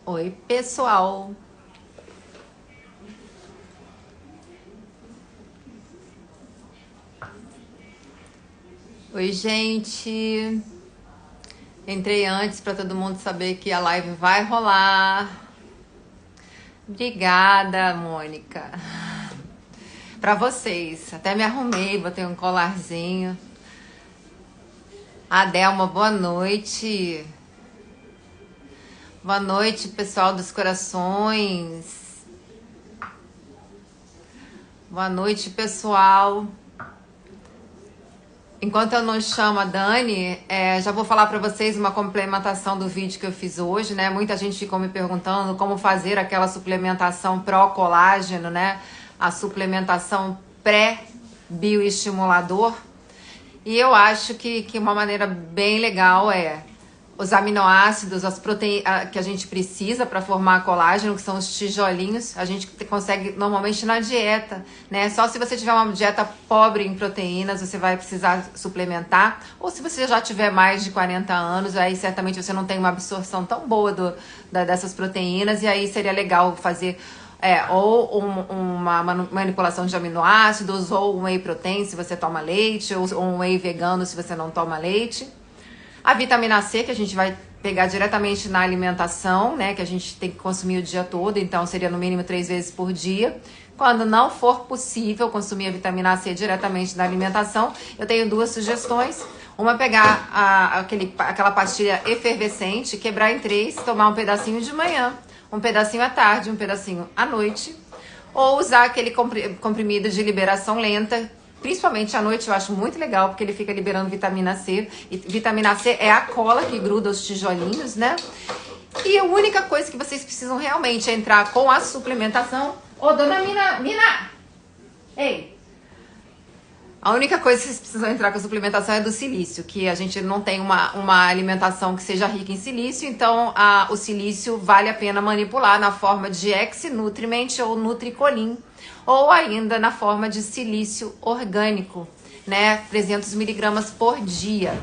Oi, pessoal. Oi, gente. Entrei antes para todo mundo saber que a live vai rolar. Obrigada, Mônica. Para vocês. Até me arrumei, botei um colarzinho. Adelma, boa noite. Boa noite, pessoal dos corações. Boa noite, pessoal. Enquanto eu não chamo a Dani, já vou falar para vocês uma complementação do vídeo que eu fiz hoje, né? Muita gente ficou me perguntando como fazer aquela suplementação pró-colágeno, né? A suplementação pré-bioestimulador. E eu acho que uma maneira bem legal é os aminoácidos, as proteínas que a gente precisa para formar colágeno, que são os tijolinhos, a gente consegue normalmente na dieta, né? Só se você tiver uma dieta pobre em proteínas, você vai precisar suplementar. Ou se você já tiver mais de 40 anos, aí certamente você não tem uma absorção tão boa dessas proteínas, e aí seria legal fazer ou uma manipulação de aminoácidos, ou um whey protein se você toma leite, ou um whey vegano se você não toma leite. A vitamina C, que a gente vai pegar diretamente na alimentação, né? Que a gente tem que consumir o dia todo, então seria no mínimo 3 vezes por dia. Quando não for possível consumir a vitamina C diretamente na alimentação, eu tenho 2 sugestões. Uma é pegar aquela pastilha efervescente, quebrar em 3, tomar um pedacinho de manhã, um pedacinho à tarde, um pedacinho à noite. Ou usar aquele comprimido de liberação lenta. Principalmente à noite eu acho muito legal, porque ele fica liberando vitamina C. E vitamina C é a cola que gruda os tijolinhos, né? E a única coisa que vocês precisam realmente é entrar com a suplementação... Ô, dona Mina! Ei! A única coisa que vocês precisam entrar com a suplementação é do silício, que a gente não tem uma alimentação que seja rica em silício, então o silício vale a pena manipular na forma de X-Nutriment ou Nutricolin, ou ainda na forma de silício orgânico, né? 300 miligramas por dia.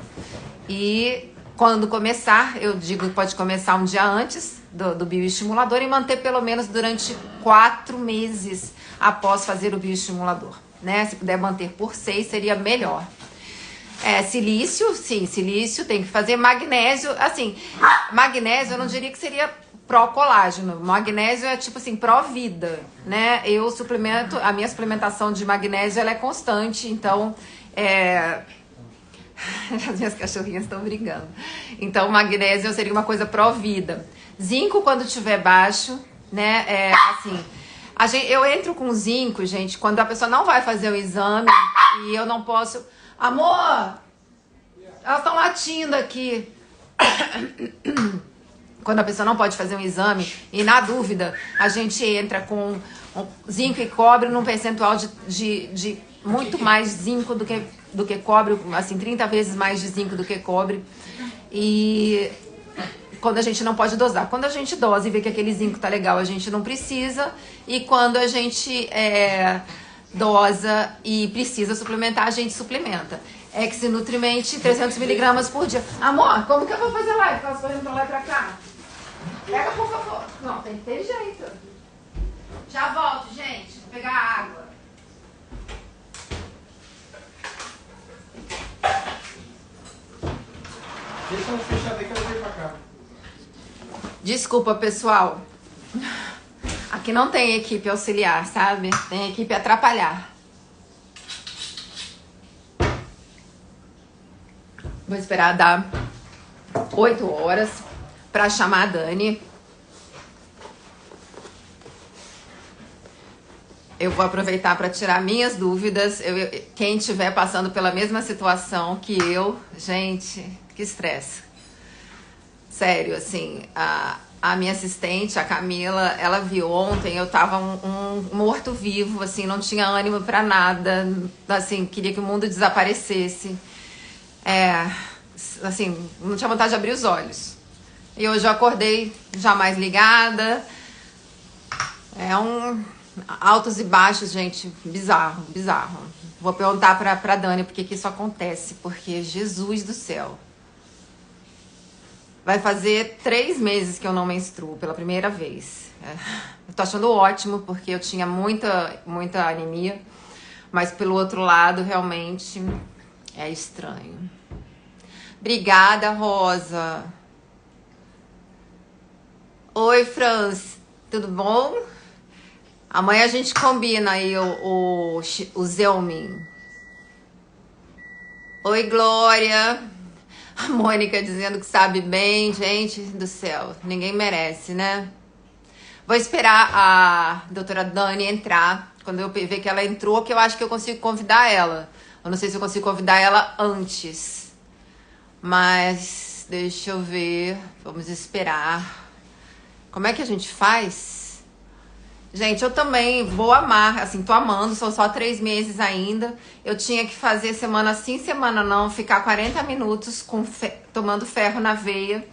E quando começar, eu digo que pode começar um dia antes do bioestimulador e manter pelo menos durante 4 meses após fazer o bioestimulador, né? Se puder manter por 6, seria melhor. Silício, sim, silício tem que fazer. Magnésio, assim, magnésio eu não diria que seria pró-colágeno. Magnésio é tipo assim, pró-vida, né? Eu suplemento, a minha suplementação de magnésio ela é constante, então as minhas cachorrinhas estão brigando. Então magnésio seria uma coisa pró-vida. Zinco quando tiver baixo, né? Eu entro com zinco, gente, quando a pessoa não vai fazer o exame e eu não posso... Amor! Elas estão latindo aqui. Quando a pessoa não pode fazer um exame e, na dúvida, a gente entra com zinco e cobre num percentual de muito mais zinco do que cobre, assim, 30 vezes mais de zinco do que cobre. E quando a gente não pode dosar. Quando a gente dosa e vê que aquele zinco tá legal, a gente não precisa. E quando a gente dosa e precisa suplementar, a gente suplementa. X-Nutriment, 300 miligramas por dia. Amor, como que eu vou fazer live? Elas correndo pra lá e pra cá. Pega, por favor. Não, tem que ter jeito. Já volto, gente. Vou pegar água. Deixa eu fechar daqui que eu venho pra cá. Desculpa, pessoal. Aqui não tem equipe auxiliar, sabe? Tem equipe atrapalhar. Vou esperar dar 8 horas para chamar a Dani. Eu vou aproveitar para tirar minhas dúvidas. Quem estiver passando pela mesma situação que eu, gente, que estresse. Sério, assim, a minha assistente, a Camila, ela viu ontem, eu tava um morto-vivo, assim, não tinha ânimo para nada, assim, queria que o mundo desaparecesse. Assim, não tinha vontade de abrir os olhos. E hoje eu acordei já mais ligada. Altos e baixos, gente, bizarro, bizarro. Vou perguntar pra Dani por que isso acontece, porque Jesus do céu. Vai fazer 3 meses que eu não menstruo pela primeira vez. Eu tô achando ótimo, porque eu tinha muita anemia. Mas pelo outro lado, realmente é estranho. Obrigada, Rosa. Oi, Franz. Tudo bom? Amanhã a gente combina aí o Zelmin. Oi, Glória. A Mônica dizendo que sabe bem. Gente do céu, ninguém merece, né? Vou esperar a doutora Dani entrar. Quando eu ver que ela entrou, que eu acho que eu consigo convidar ela. Eu não sei se eu consigo convidar ela antes. Mas deixa eu ver. Vamos esperar. Como é que a gente faz? Gente, eu também vou amar, assim, tô amando, são só 3 meses ainda. Eu tinha que fazer semana sim, semana não, ficar 40 minutos tomando ferro na veia,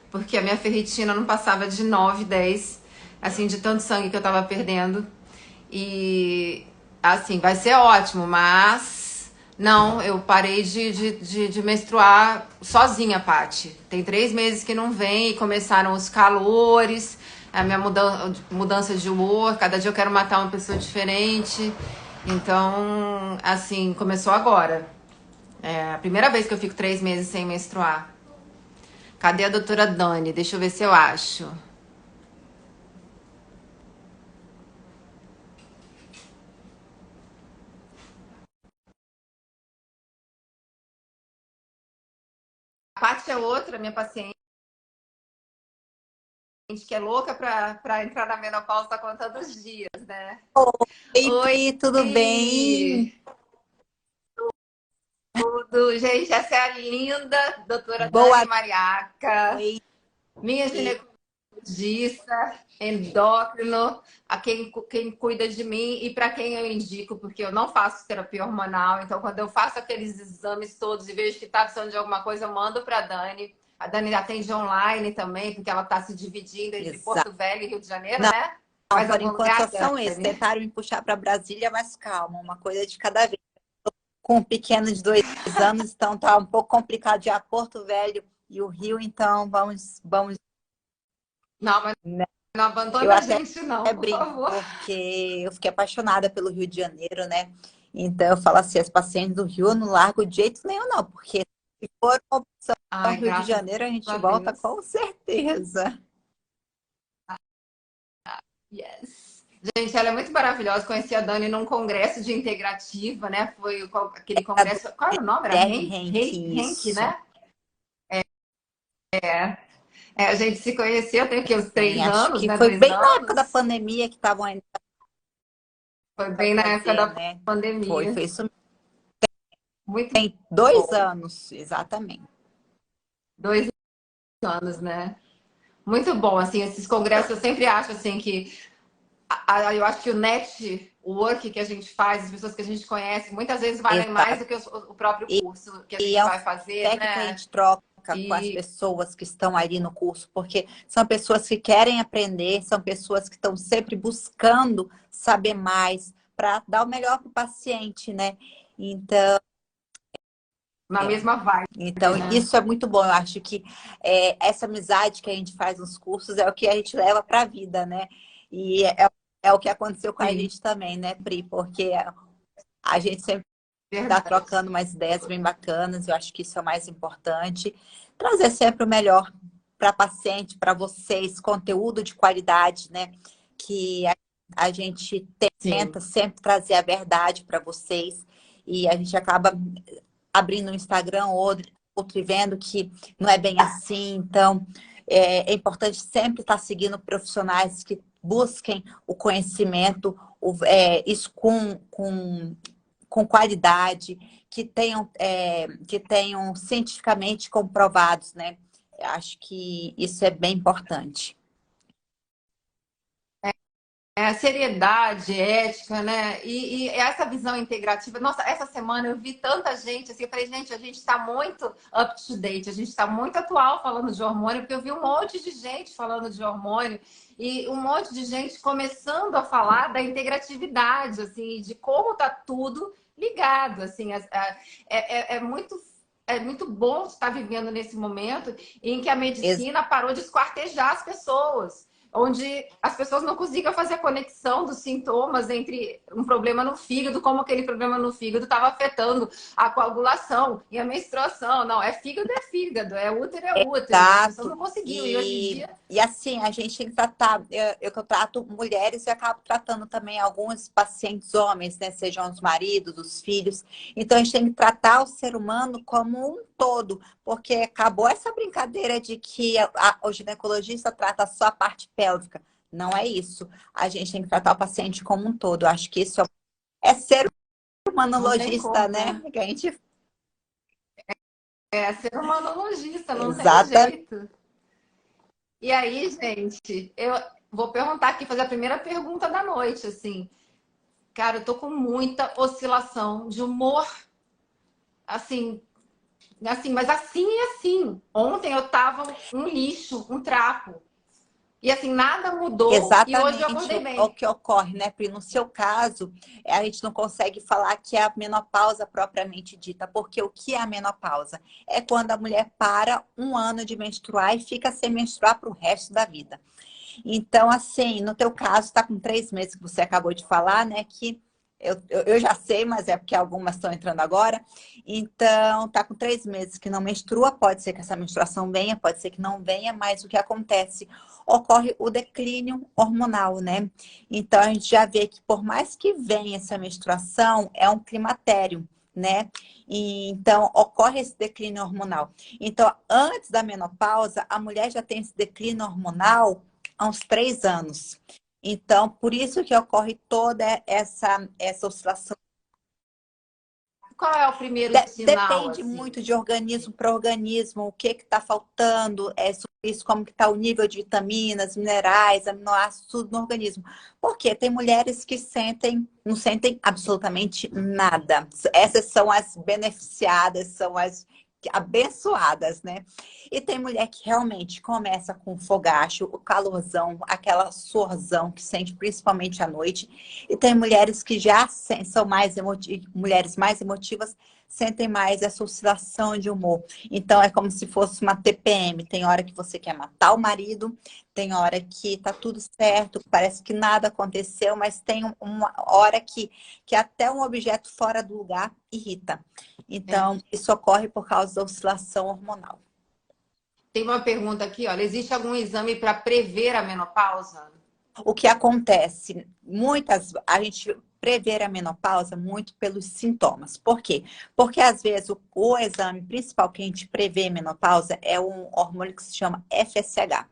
porque a minha ferritina não passava de 9, 10, assim, de tanto sangue que eu tava perdendo. E, assim, vai ser ótimo, mas não, eu parei de menstruar sozinha, Paty. Tem 3 meses que não vem e começaram os calores, a minha mudança de humor, cada dia eu quero matar uma pessoa diferente. Então, assim, começou agora. É a primeira vez que eu fico 3 meses sem menstruar. Cadê a doutora Dani? Deixa eu ver se eu acho. A Paty é outra, minha paciente, que é louca pra entrar na menopausa, tá contando os dias, né? Oi, Oi, Pri, tudo bem? tudo. Gente, essa é a linda doutora Dani Boa Mariaca, noite. minha ginecologista, endócrino, a quem cuida de mim e para quem eu indico, porque eu não faço terapia hormonal, então quando eu faço aqueles exames todos e vejo que está precisando de alguma coisa, eu mando para a Dani. A Dani atende online também, porque ela está se dividindo entre Exato. Porto Velho e Rio de Janeiro, Não, né? Mais por algum enquanto só lugar, são esses. Dani? Tentaram me puxar para Brasília, mas calma, uma coisa de cada vez. Com um pequeno de 2 anos, então tá um pouco complicado já Porto Velho e o Rio, então vamos, Não, mas né? não Eu abandona a até gente, não, por brinco, favor. porque eu fiquei apaixonada pelo Rio de Janeiro, né? Então eu falo assim, as pacientes do Rio eu não largo de jeito nenhum, não, porque se for uma opção Ai, Rio de graças Janeiro, a gente a volta Deus. com certeza. Yes. Gente, ela é muito maravilhosa. Conheci a Dani num congresso de integrativa, né? Foi aquele congresso. Qual era o nome? Era Guilherme Henk? Henke, Henk, isso. né? É, a gente se conheceu, tem o quê? Uns Sim, três acho anos, que né? foi Dois bem na época da anos. pandemia que estavam ainda Foi para bem na época fazer, da né? Foi pandemia. isso mesmo. Muito Tem 2 anos, bom. exatamente. 2 anos, né? Muito bom, assim, esses congressos eu sempre acho assim que eu acho que o network que a gente faz, as pessoas que a gente conhece, muitas vezes valem mais Exato. do que o próprio E, curso que a e gente é um vai fazer, feedback que a né? gente troca com as E pessoas que estão ali no curso, porque são pessoas que querem aprender, são pessoas que estão sempre buscando saber mais para dar o melhor para o paciente, né? Então, na é. mesma vibe, Então, né? isso é muito bom. Eu acho que essa amizade que a gente faz nos cursos é o que a gente leva para a vida, né? E é o que aconteceu com a Sim, gente também, né, Pri? Porque a gente sempre está verdade. trocando umas ideias bem bacanas. Eu acho que isso é o mais importante. Trazer sempre o melhor para paciente, para vocês, conteúdo de qualidade, né? Que a gente Sim. tenta sempre trazer a verdade para vocês. E a gente acaba abrindo um Instagram outro e vendo que não é bem assim. Então, é importante sempre estar seguindo profissionais que busquem o conhecimento, isso com qualidade, que tenham cientificamente comprovados, né? Eu acho que isso é bem importante. É, seriedade, ética, né? E essa visão integrativa. Nossa, essa semana eu vi tanta gente assim, eu falei, gente, a gente está muito up to date, a gente está muito atual falando de hormônio, porque eu vi um monte de gente falando de hormônio e um monte de gente começando a falar da integratividade, assim, de como tá tudo ligado, assim, é muito. é muito bom estar vivendo nesse momento em que a medicina parou de esquartejar as pessoas, onde as pessoas não conseguiam fazer a conexão dos sintomas entre um problema no fígado, como aquele problema no fígado estava afetando a coagulação e a menstruação. Não, é fígado, é útero, é útero. As pessoas Exato. não conseguiam. E hoje em dia E assim, a gente tem que tratar, que eu trato mulheres e acabo tratando também alguns pacientes homens, né? Sejam os maridos, os filhos. Então, a gente tem que tratar o ser humano como um todo, porque acabou essa brincadeira de que o ginecologista trata só a parte pélvica. Não é isso. A gente tem que tratar o paciente como um todo. Eu acho que isso é ser não tem humanologista, como, né? né? Que a gente... É ser humanologista, não tem Exatamente. jeito. E aí, gente, eu vou perguntar aqui, fazer a primeira pergunta da noite, assim. Cara, eu tô com muita oscilação de humor, assim, mas assim e assim. Ontem eu tava um lixo, um trapo. E assim, nada mudou e hoje eu Exatamente acordei o bem. que ocorre, né, Pri? No seu caso, a gente não consegue falar que é a menopausa propriamente dita, porque o que é a menopausa? É quando a mulher para um ano de menstruar e fica sem menstruar para o resto da vida. Então, assim, no teu caso, está com 3 meses que você acabou de falar, né? Que eu já sei, mas é porque algumas estão entrando agora. Então, tá com 3 meses que não menstrua, pode ser que essa menstruação venha, pode ser que não venha, mas o que acontece? Ocorre o declínio hormonal, né? Então, a gente já vê que por mais que venha essa menstruação, é um climatério, né? E, então, ocorre esse declínio hormonal. Então, antes da menopausa, a mulher já tem esse declínio hormonal há uns 3 anos. Então, por isso que ocorre toda essa oscilação. Qual é o primeiro sinal, Depende assim? muito de organismo para organismo, o que está faltando, sobre isso, como que está o nível de vitaminas, minerais, aminoácidos, tudo no organismo. Porque tem mulheres que não sentem absolutamente nada. Essas são as beneficiadas, são as abençoadas, né? E tem mulher que realmente começa com fogacho, o calorzão, aquela suorzão que sente principalmente à noite. E tem mulheres que já são mais mulheres mais emotivas, sentem mais essa oscilação de humor. Então é como se fosse uma TPM. Tem hora que você quer matar o marido, tem hora que tá tudo certo, parece que nada aconteceu, mas tem uma hora que até um objeto fora do lugar irrita. É. Então, isso ocorre por causa da oscilação hormonal. Tem uma pergunta aqui, olha, existe algum exame para prever a menopausa? O que acontece? A gente prever a menopausa muito pelos sintomas. Por quê? Porque às vezes o exame principal que a gente prevê a menopausa é um hormônio que se chama FSH.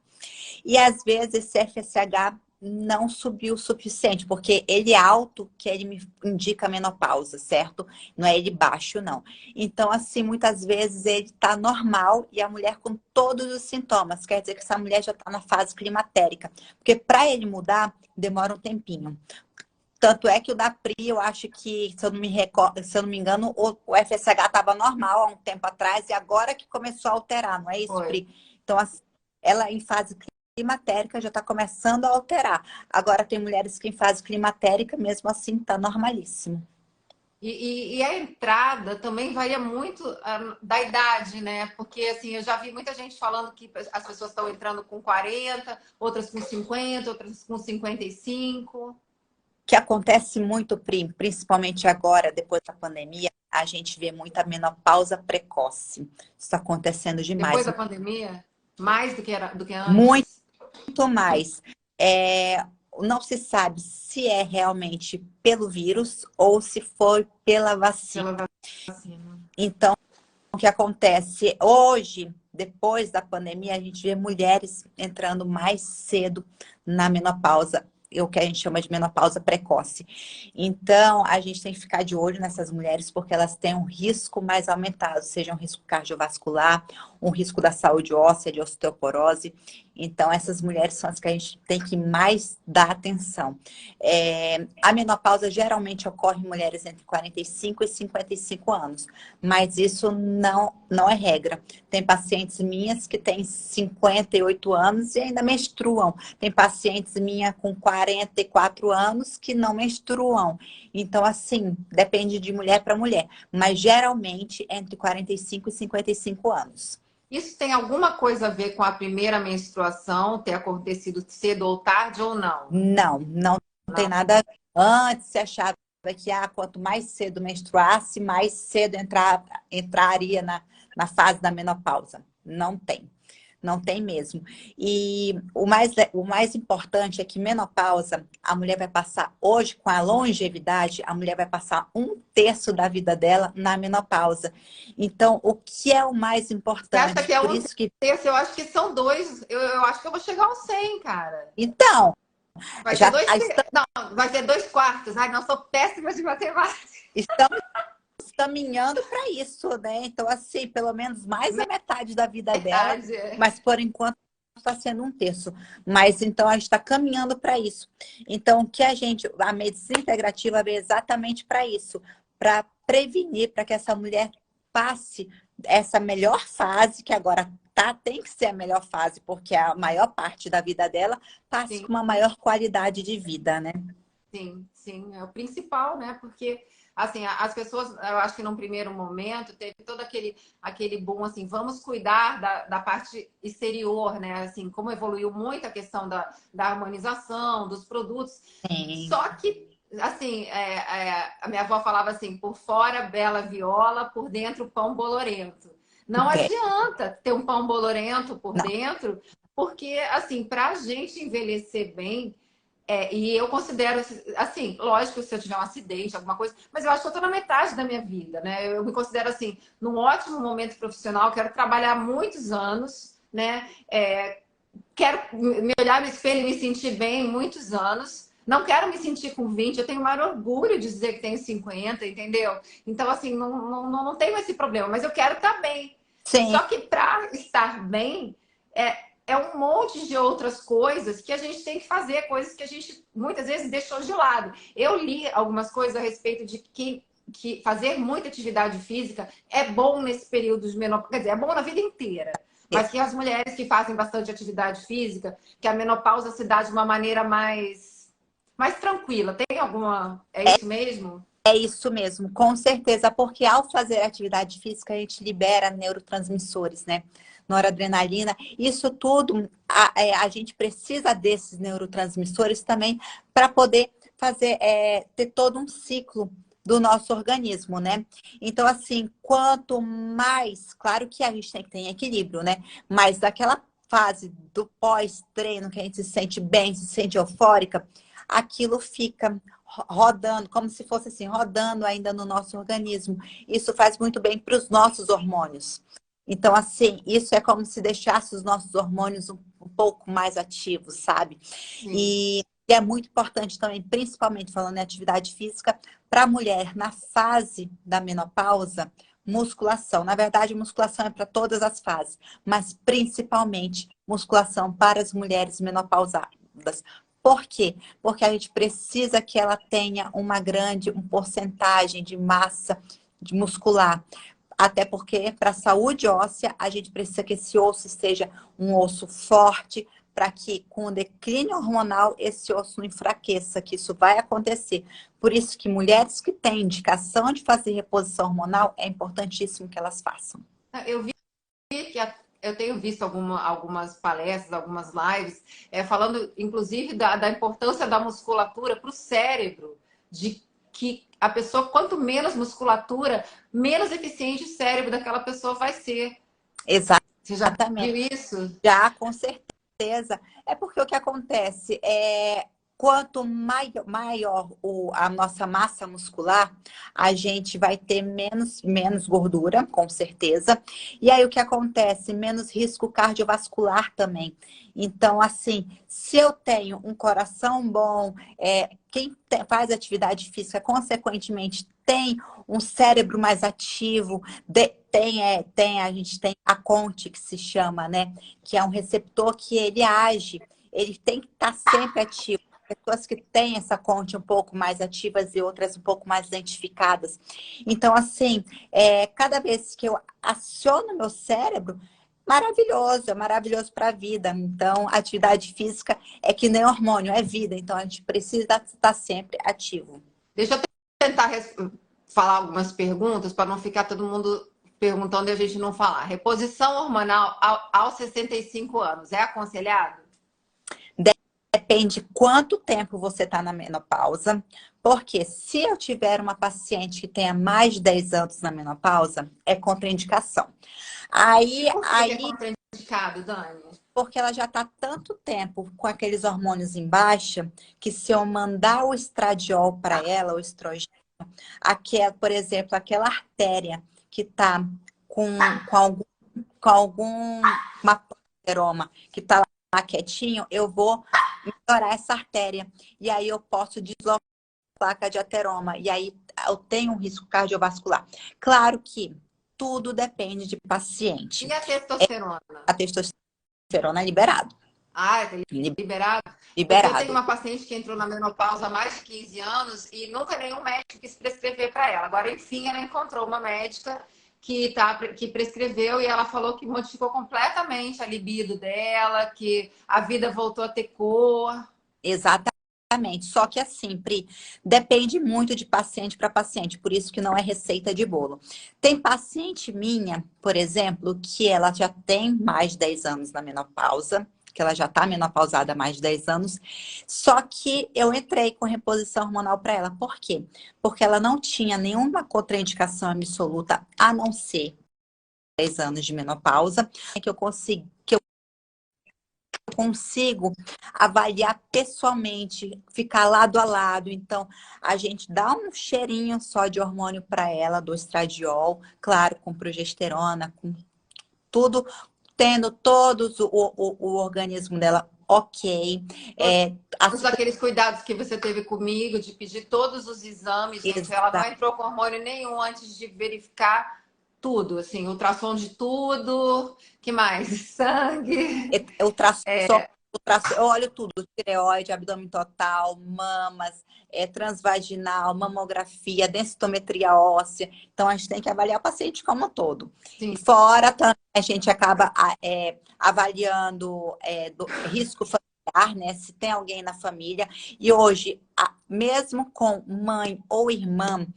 E às vezes esse FSH não subiu o suficiente, porque ele é alto, que ele me indica menopausa, certo? Não é ele baixo, não. Então, assim, muitas vezes ele tá normal e a mulher com todos os sintomas. Quer dizer que essa mulher já tá na fase climatérica. Porque para ele mudar, demora um tempinho. Tanto é que o da Pri, eu acho que, se eu não me engano, o FSH estava normal há um tempo atrás e agora que começou a alterar, não é isso, Foi. Pri? Então, ela em fase climatérica já está começando a alterar. Agora tem mulheres que em fase climatérica, mesmo assim, está normalíssimo. E a entrada também varia muito da idade, né? Porque assim, eu já vi muita gente falando que as pessoas estão entrando com 40, outras com 50, outras com 55. Que acontece muito, Pri, principalmente agora, depois da pandemia, a gente vê muita menopausa precoce. Isso está acontecendo Depois demais. da pandemia, mais do que Muito antes. mais. Não se sabe se é realmente pelo vírus ou se foi pela vacina. Pela vacina. Então, o que acontece hoje, depois da pandemia, a gente vê mulheres entrando mais cedo na menopausa, o que a gente chama de menopausa precoce. Então, a gente tem que ficar de olho nessas mulheres porque elas têm um risco mais aumentado, seja um risco cardiovascular um risco da saúde óssea, de osteoporose. Então, essas mulheres são as que a gente tem que mais dar atenção. A menopausa geralmente ocorre em mulheres entre 45 e 55 anos, mas isso não é regra. Tem pacientes minhas que têm 58 anos e ainda menstruam. Tem pacientes minhas com 44 anos que não menstruam. Então, assim, depende de mulher para mulher, mas geralmente entre 45 e 55 anos. Isso tem alguma coisa a ver com a primeira menstruação ter acontecido cedo ou tarde ou não? Não tem Não. nada. Antes se achava que quanto mais cedo menstruasse, mais cedo entraria na fase da menopausa. Não tem. Não tem mesmo. E o mais importante é que menopausa, a mulher vai passar hoje, com a longevidade, a mulher vai passar 1/3 da vida dela na menopausa. Então, o que é o mais Você acha importante? que é Por um isso que. terço? Eu acho que são dois. Eu acho que eu vou chegar aos 100, cara. Então, Vai ser já dois Não, vai ser 2/4. Ai, não, sou péssima de matemática. estamos caminhando para isso, né? Então, assim, pelo menos mais da metade da vida dela, Verdade. mas por enquanto está sendo 1/3. Mas então a gente está caminhando para isso. Então, o que a medicina integrativa veio exatamente para isso, para prevenir, para que essa mulher passe essa melhor fase, que agora tem que ser a melhor fase, porque a maior parte da vida dela passe Sim. com uma maior qualidade de vida, né? Sim, sim, é o principal, né? Porque, assim, as pessoas, eu acho que num primeiro momento teve todo aquele boom, assim, vamos cuidar da parte exterior, né? Assim, como evoluiu muito a questão da harmonização, dos produtos. Sim. Só que, assim, a minha avó falava assim, por fora, bela viola, por dentro, pão bolorento. Não É, adianta ter um pão bolorento por não. dentro, porque, assim, para a gente envelhecer bem, e eu considero, assim, lógico, se eu tiver um acidente, alguma coisa, mas eu acho que eu tô na metade da minha vida, né? Eu me considero, assim, num ótimo momento profissional, quero trabalhar muitos anos, né? Quero me olhar no espelho e me sentir bem muitos anos. Não quero me sentir com 20, eu tenho o maior orgulho de dizer que tenho 50, entendeu? Então, assim, não tenho esse problema, mas eu quero estar bem. Sim. Só que para estar bem, é um monte de outras coisas que a gente tem que fazer, coisas que a gente muitas vezes deixou de lado. Eu li algumas coisas a respeito de que fazer muita atividade física é bom nesse período de menopausa, quer dizer, é bom na vida inteira. Mas que as mulheres que fazem bastante atividade física, que a menopausa se dá de uma maneira mais tranquila. Tem alguma. É isso mesmo? É isso mesmo, com certeza, porque ao fazer atividade física a gente libera neurotransmissores, né? Noradrenalina, isso tudo a gente precisa desses neurotransmissores também para poder ter todo um ciclo do nosso organismo, né? Então, assim, quanto mais, claro que a gente tem que ter equilíbrio, né? Mas daquela fase do pós-treino que a gente se sente bem, se sente eufórica, aquilo fica rodando, como se fosse assim, rodando ainda no nosso organismo. Isso faz muito bem para os nossos hormônios. Então, assim, isso é como se deixasse os nossos hormônios um pouco mais ativos, sabe? Sim. E é muito importante também, principalmente falando em atividade física, para a mulher na fase da menopausa, musculação. Na verdade, musculação é para todas as fases, mas principalmente musculação para as mulheres menopausadas. Por quê? Porque a gente precisa que ela tenha uma porcentagem de massa de muscular. Até porque, para a saúde óssea, a gente precisa que esse osso esteja um osso forte, para que, com o declínio hormonal, esse osso não enfraqueça, que isso vai acontecer. Por isso que mulheres que têm indicação de fazer reposição hormonal, é importantíssimo que elas façam. Eu vi que eu tenho visto algumas palestras, algumas lives, falando, inclusive, da importância da musculatura para o cérebro, de que a pessoa, quanto menos musculatura, menos eficiente o cérebro daquela pessoa vai ser. Você já Exatamente. viu isso? Já, com certeza. É porque o que acontece é quanto maior a nossa massa muscular, a gente vai ter menos gordura, com certeza. E aí o que acontece? Menos risco cardiovascular também. Então, assim, se eu tenho um coração bom, quem faz atividade física, consequentemente, tem um cérebro mais ativo, a gente tem a Conte, que se chama, né? Que é um receptor que ele age, ele tem que estar sempre ativo. Pessoas que têm essa Conte um pouco mais ativas e outras um pouco mais identificadas. Então, assim, cada vez que eu aciono meu cérebro, maravilhoso, é maravilhoso para a vida. Então, atividade física é que nem hormônio, é vida. Então, a gente precisa estar sempre ativo. Deixa eu tentar falar algumas perguntas para não ficar todo mundo perguntando e a gente não falar. Reposição hormonal aos 65 anos, é aconselhado? Depende quanto tempo você está na menopausa, porque se eu tiver uma paciente que tenha mais de 10 anos na menopausa, é contraindicação. Por que é contraindicado, Dani? Porque ela já está tanto tempo com aqueles hormônios em baixa, que se eu mandar o estradiol para ela, o estrogênio, por exemplo, aquela artéria que está com alguma panteroma que está lá quietinho, eu vou melhorar essa artéria. E aí eu posso deslocar a placa de ateroma. E aí eu tenho um risco cardiovascular. Claro que tudo depende de paciente. E a testosterona? A testosterona é liberado. Ah, é liberado? Liberado. Porque eu tenho uma paciente que entrou na menopausa há mais de 15 anos e nunca nenhum médico quis prescrever para ela. Agora, enfim, ela encontrou uma médica que prescreveu e ela falou que modificou completamente a libido dela, que a vida voltou a ter cor. Exatamente. Só que assim, Pri, depende muito de paciente para paciente, por isso que não é receita de bolo. Tem paciente minha, por exemplo, que ela já tem mais de 10 anos na menopausa, que ela já está menopausada há mais de 10 anos, só que eu entrei com reposição hormonal para ela. Por quê? Porque ela não tinha nenhuma contraindicação absoluta, a não ser 10 anos de menopausa, que eu consigo avaliar pessoalmente, ficar lado a lado. Então, a gente dá um cheirinho só de hormônio para ela, do estradiol, claro, com progesterona, com tudo, tendo todos o organismo dela ok. Todos aqueles cuidados que você teve comigo, de pedir todos os exames, gente, ela não entrou com hormônio nenhum antes de verificar tudo, assim, ultrassom de tudo, que mais? Sangue. Ultrassom, eu olho tudo, tireoide, abdômen total, mamas, transvaginal, mamografia, densitometria óssea. Então, a gente tem que avaliar o paciente como um todo. Sim. E fora também, a gente acaba avaliando do risco familiar, né? Se tem alguém na família. E hoje, mesmo com mãe ou irmã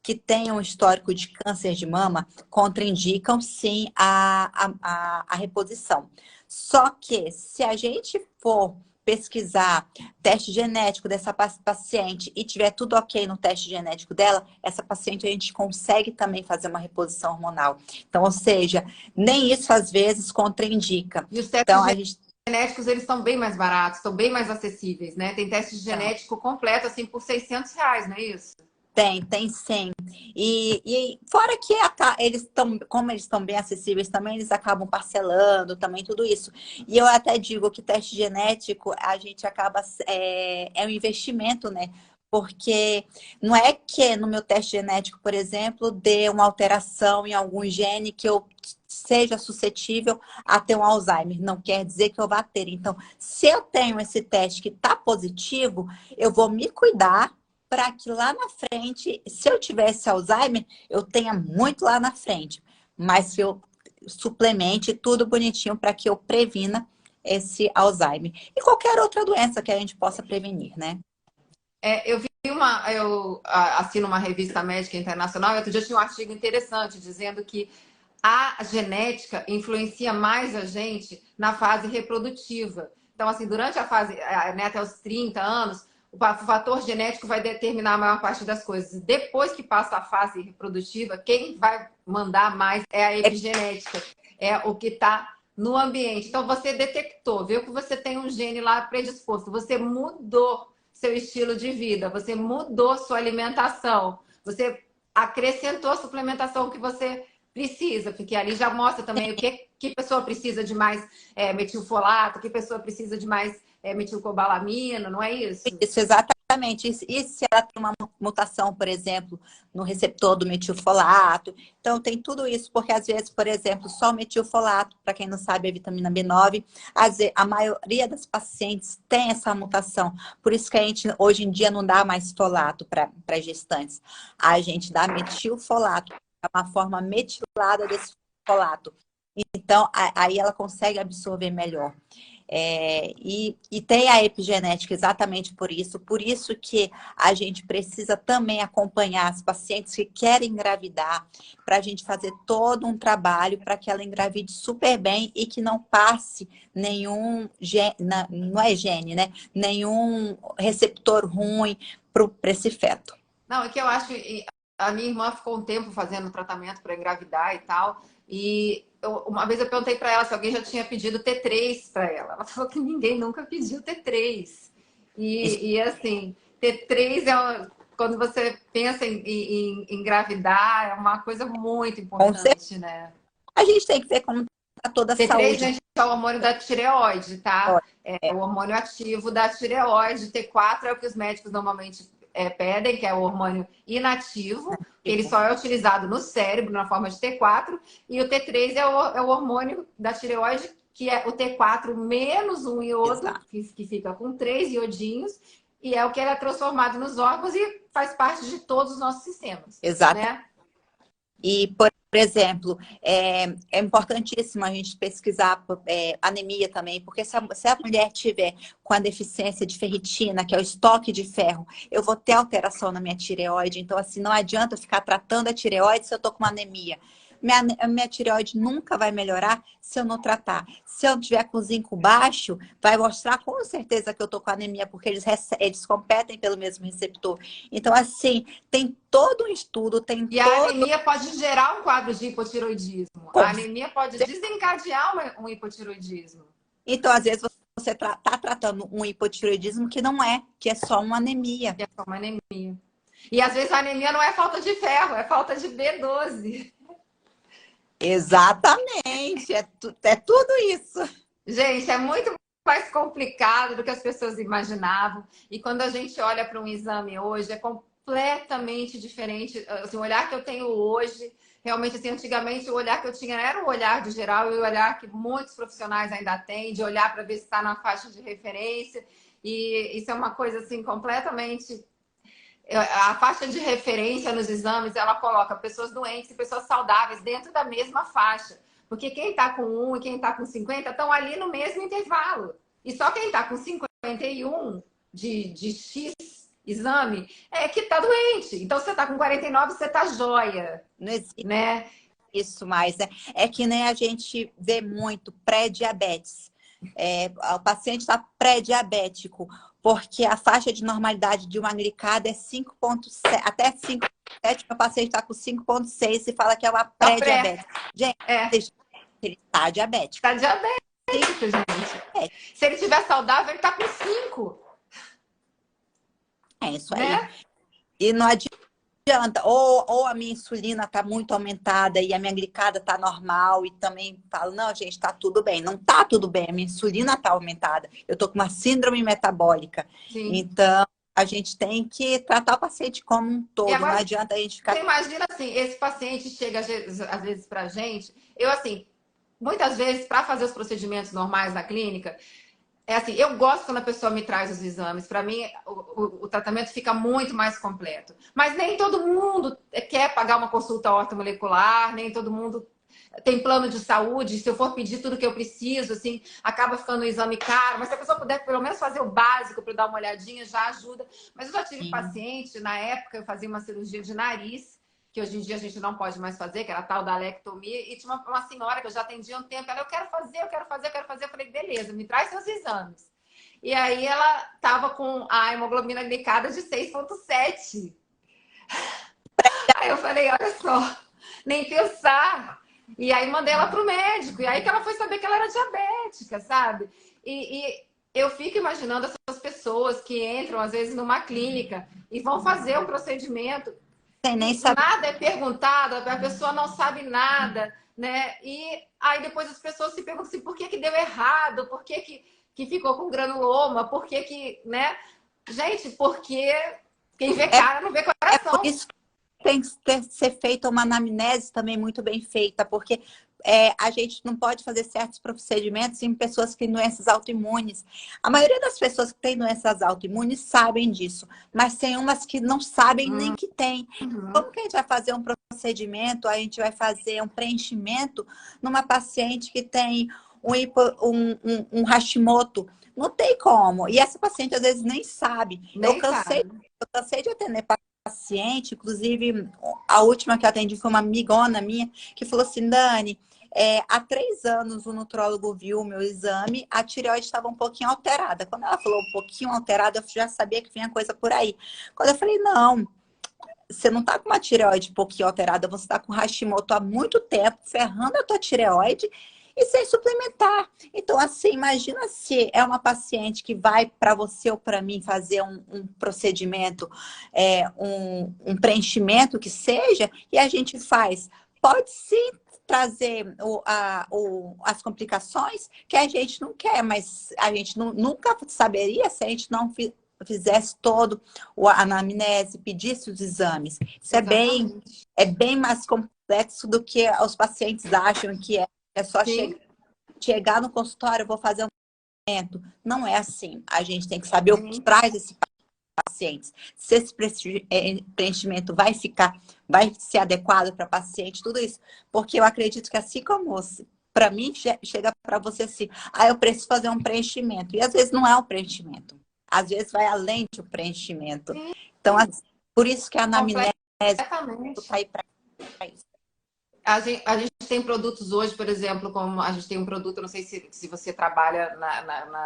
que tenham um histórico de câncer de mama, contraindicam sim a reposição. Só que se a gente for pesquisar teste genético dessa paciente e tiver tudo ok no teste genético dela, essa paciente a gente consegue também fazer uma reposição hormonal. Então, ou seja, nem isso às vezes contraindica. E os testes genéticos, eles estão bem mais baratos, estão bem mais acessíveis, né? Tem teste genético completo, assim, por R$600, não é isso? Tem sim. E fora que como eles estão bem acessíveis também, eles acabam parcelando também tudo isso. E eu até digo que teste genético, a gente acaba, um investimento, né? Porque não é que no meu teste genético, por exemplo, dê uma alteração em algum gene que eu seja suscetível a ter um Alzheimer. Não quer dizer que eu vá ter. Então, se eu tenho esse teste que está positivo, eu vou me cuidar para que lá na frente, se eu tivesse Alzheimer, eu tenha muito lá na frente. Mas que eu suplemente tudo bonitinho para que eu previna esse Alzheimer. E qualquer outra doença que a gente possa prevenir, né? Eu assino uma revista médica internacional, e outro dia tinha um artigo interessante dizendo que a genética influencia mais a gente na fase reprodutiva. Então, assim, durante a fase, né, até os 30 anos, o fator genético vai determinar a maior parte das coisas. Depois que passa a fase reprodutiva, quem vai mandar mais é a epigenética, é o que está no ambiente. Então, você detectou, viu que você tem um gene lá predisposto, você mudou. seu estilo de vida, você mudou sua alimentação, você acrescentou a suplementação que você precisa, porque ali já mostra também que pessoa precisa de mais metilfolato, que pessoa precisa de mais metilcobalamina, não é isso? Isso, exatamente. E se ela tem uma mutação, por exemplo, no receptor do metilfolato? Então, tem tudo isso, porque às vezes, por exemplo, só o metilfolato, para quem não sabe, a vitamina B9, a maioria das pacientes tem essa mutação. Por isso que a gente, hoje em dia, não dá mais folato para gestantes. A gente dá metilfolato, é uma forma metilada desse folato. Então, aí ela consegue absorver melhor. E tem a epigenética exatamente por isso que a gente precisa também acompanhar as pacientes que querem engravidar, para a gente fazer todo um trabalho para que ela engravide super bem e que não passe nenhum gene, não é gene, né? Nenhum receptor ruim para esse feto. Não, é que eu acho. A minha irmã ficou um tempo fazendo tratamento para engravidar e tal. E uma vez eu perguntei para ela se alguém já tinha pedido T3 para ela. Ela falou que ninguém nunca pediu T3. E assim, T3 quando você pensa em engravidar, é uma coisa muito importante, né? A gente tem que ver como está toda a T3, saúde. gente, é o hormônio da tireoide, tá? É o hormônio ativo da tireoide. T4 é o que os médicos normalmente pedem, que é o hormônio inativo, que ele só é utilizado no cérebro, na forma de T4. E o T3 é o hormônio da tireoide, que é o T4 menos um iodo, que fica com 3 iodinhos, e é o que ele é transformado nos órgãos e faz parte de todos os nossos sistemas. Exato. Né? E, por exemplo, é importantíssimo a gente pesquisar anemia também, porque se a mulher tiver com a deficiência de ferritina, que é o estoque de ferro, eu vou ter alteração na minha tireoide. Então, assim, não adianta eu ficar tratando a tireoide se eu tô com uma anemia. Minha tireoide nunca vai melhorar se eu não tratar. Se eu tiver com zinco baixo, vai mostrar com certeza que eu tô com anemia, porque eles competem pelo mesmo receptor. Então, assim, tem todo um estudo, E a anemia pode gerar um quadro de hipotiroidismo. A anemia pode desencadear um hipotiroidismo. Então, às vezes, você está tratando um hipotiroidismo que é só uma anemia. Que é só uma anemia. E às vezes a anemia não é falta de ferro, é falta de B12. Exatamente, é tudo isso. Gente, é muito mais complicado do que as pessoas imaginavam. E quando a gente olha para um exame hoje, é completamente diferente. Assim, o olhar que eu tenho hoje, realmente, assim, antigamente o olhar que eu tinha era o olhar de geral e o olhar que muitos profissionais ainda têm, de olhar para ver se está na faixa de referência. E isso é uma coisa, assim, completamente... A faixa de referência nos exames, ela coloca pessoas doentes e pessoas saudáveis dentro da mesma faixa. Porque quem está com 1 e quem está com 50 estão ali no mesmo intervalo. E só quem está com 51 de X exame é que está doente. Então, se você está com 49, você está joia. Não existe, né? Isso mais, né? É que nem a gente vê muito pré-diabetes. O paciente está pré-diabético, porque a faixa de normalidade de uma glicada é 5,7, até 5,7, o paciente está com 5,6 e fala que é uma pré-diabetes. Gente, ele está diabético. Está diabético, gente. Se ele estiver saudável, ele está com 5. É isso aí. E não adianta, ou a minha insulina está muito aumentada e a minha glicada está normal e também falo, não, gente, está tudo bem. Não está tudo bem, a minha insulina está aumentada. Eu estou com uma síndrome metabólica. Sim. Então, a gente tem que tratar o paciente como um todo. Agora, não adianta a gente ficar... Você imagina assim, esse paciente chega às vezes pra gente, eu assim, muitas vezes para fazer os procedimentos normais na clínica, assim, eu gosto quando a pessoa me traz os exames. Para mim, o tratamento fica muito mais completo. Mas nem todo mundo quer pagar uma consulta ortomolecular, nem todo mundo tem plano de saúde. Se eu for pedir tudo que eu preciso, assim, acaba ficando um exame caro. Mas se a pessoa puder pelo menos fazer o básico para dar uma olhadinha, já ajuda. Mas eu já tive paciente, na época eu fazia uma cirurgia de nariz, que hoje em dia a gente não pode mais fazer, que era a tal da alectomia, e tinha uma senhora que eu já atendia há um tempo, ela, eu quero fazer. Eu falei, beleza, me traz seus exames. E aí ela tava com a hemoglobina glicada de 6,7. Aí eu falei, olha só, nem pensar. E aí mandei ela pro médico, e aí que ela foi saber que ela era diabética, sabe? E eu fico imaginando essas pessoas que entram, às vezes, numa clínica e vão fazer um procedimento Sem nem e saber. nada é perguntado, a pessoa não sabe nada, né? E aí depois as pessoas se perguntam assim, por que que deu errado? Por que que ficou com granuloma? Por que que, né? Gente, porque quem vê É, cara não vê é por coração. isso que tem que ser feita uma anamnese também muito bem feita, porque a gente não pode fazer certos procedimentos em pessoas que têm doenças autoimunes. A maioria das pessoas que têm doenças autoimunes sabem disso, mas tem umas que não sabem nem que tem. Uhum. Como que a gente vai fazer um procedimento, a gente vai fazer um preenchimento numa paciente que tem um Hashimoto? Não tem como. E essa paciente às vezes nem sabe. Eu Nem cansei, sabe. eu cansei de atender paciente, inclusive a última que eu atendi foi uma amigona minha que falou assim, Dani, há 3 anos o nutrólogo viu o meu exame, a tireoide estava um pouquinho alterada. Quando ela falou um pouquinho alterada, eu já sabia que vinha coisa por aí. Quando eu falei, não, você não está com uma tireoide um pouquinho alterada, você está com Hashimoto há muito tempo, ferrando a tua tireoide e sem suplementar. Então, assim, imagina se é uma paciente que vai para você ou para mim fazer um procedimento, um preenchimento que seja, e a gente faz. Pode sim trazer as complicações que a gente não quer, mas a gente nunca saberia se a gente não fizesse todo a anamnese, pedisse os exames. Isso Exatamente. é bem mais complexo do que os pacientes acham que é. É só Sim. chegar no consultório, eu vou fazer um tratamento. Não é assim. A gente tem que saber o que Sim. traz esse paciente. Se esse preenchimento vai ser adequado para paciente, tudo isso. Porque eu acredito que assim como para mim, chega para você assim, eu preciso fazer um preenchimento. E às vezes não é um preenchimento. Às vezes vai além do preenchimento. Sim. Então, por isso que a anamnese está Completamente. aí para isso. A gente tem produtos hoje, por exemplo, como a gente tem um produto, eu não sei se você trabalha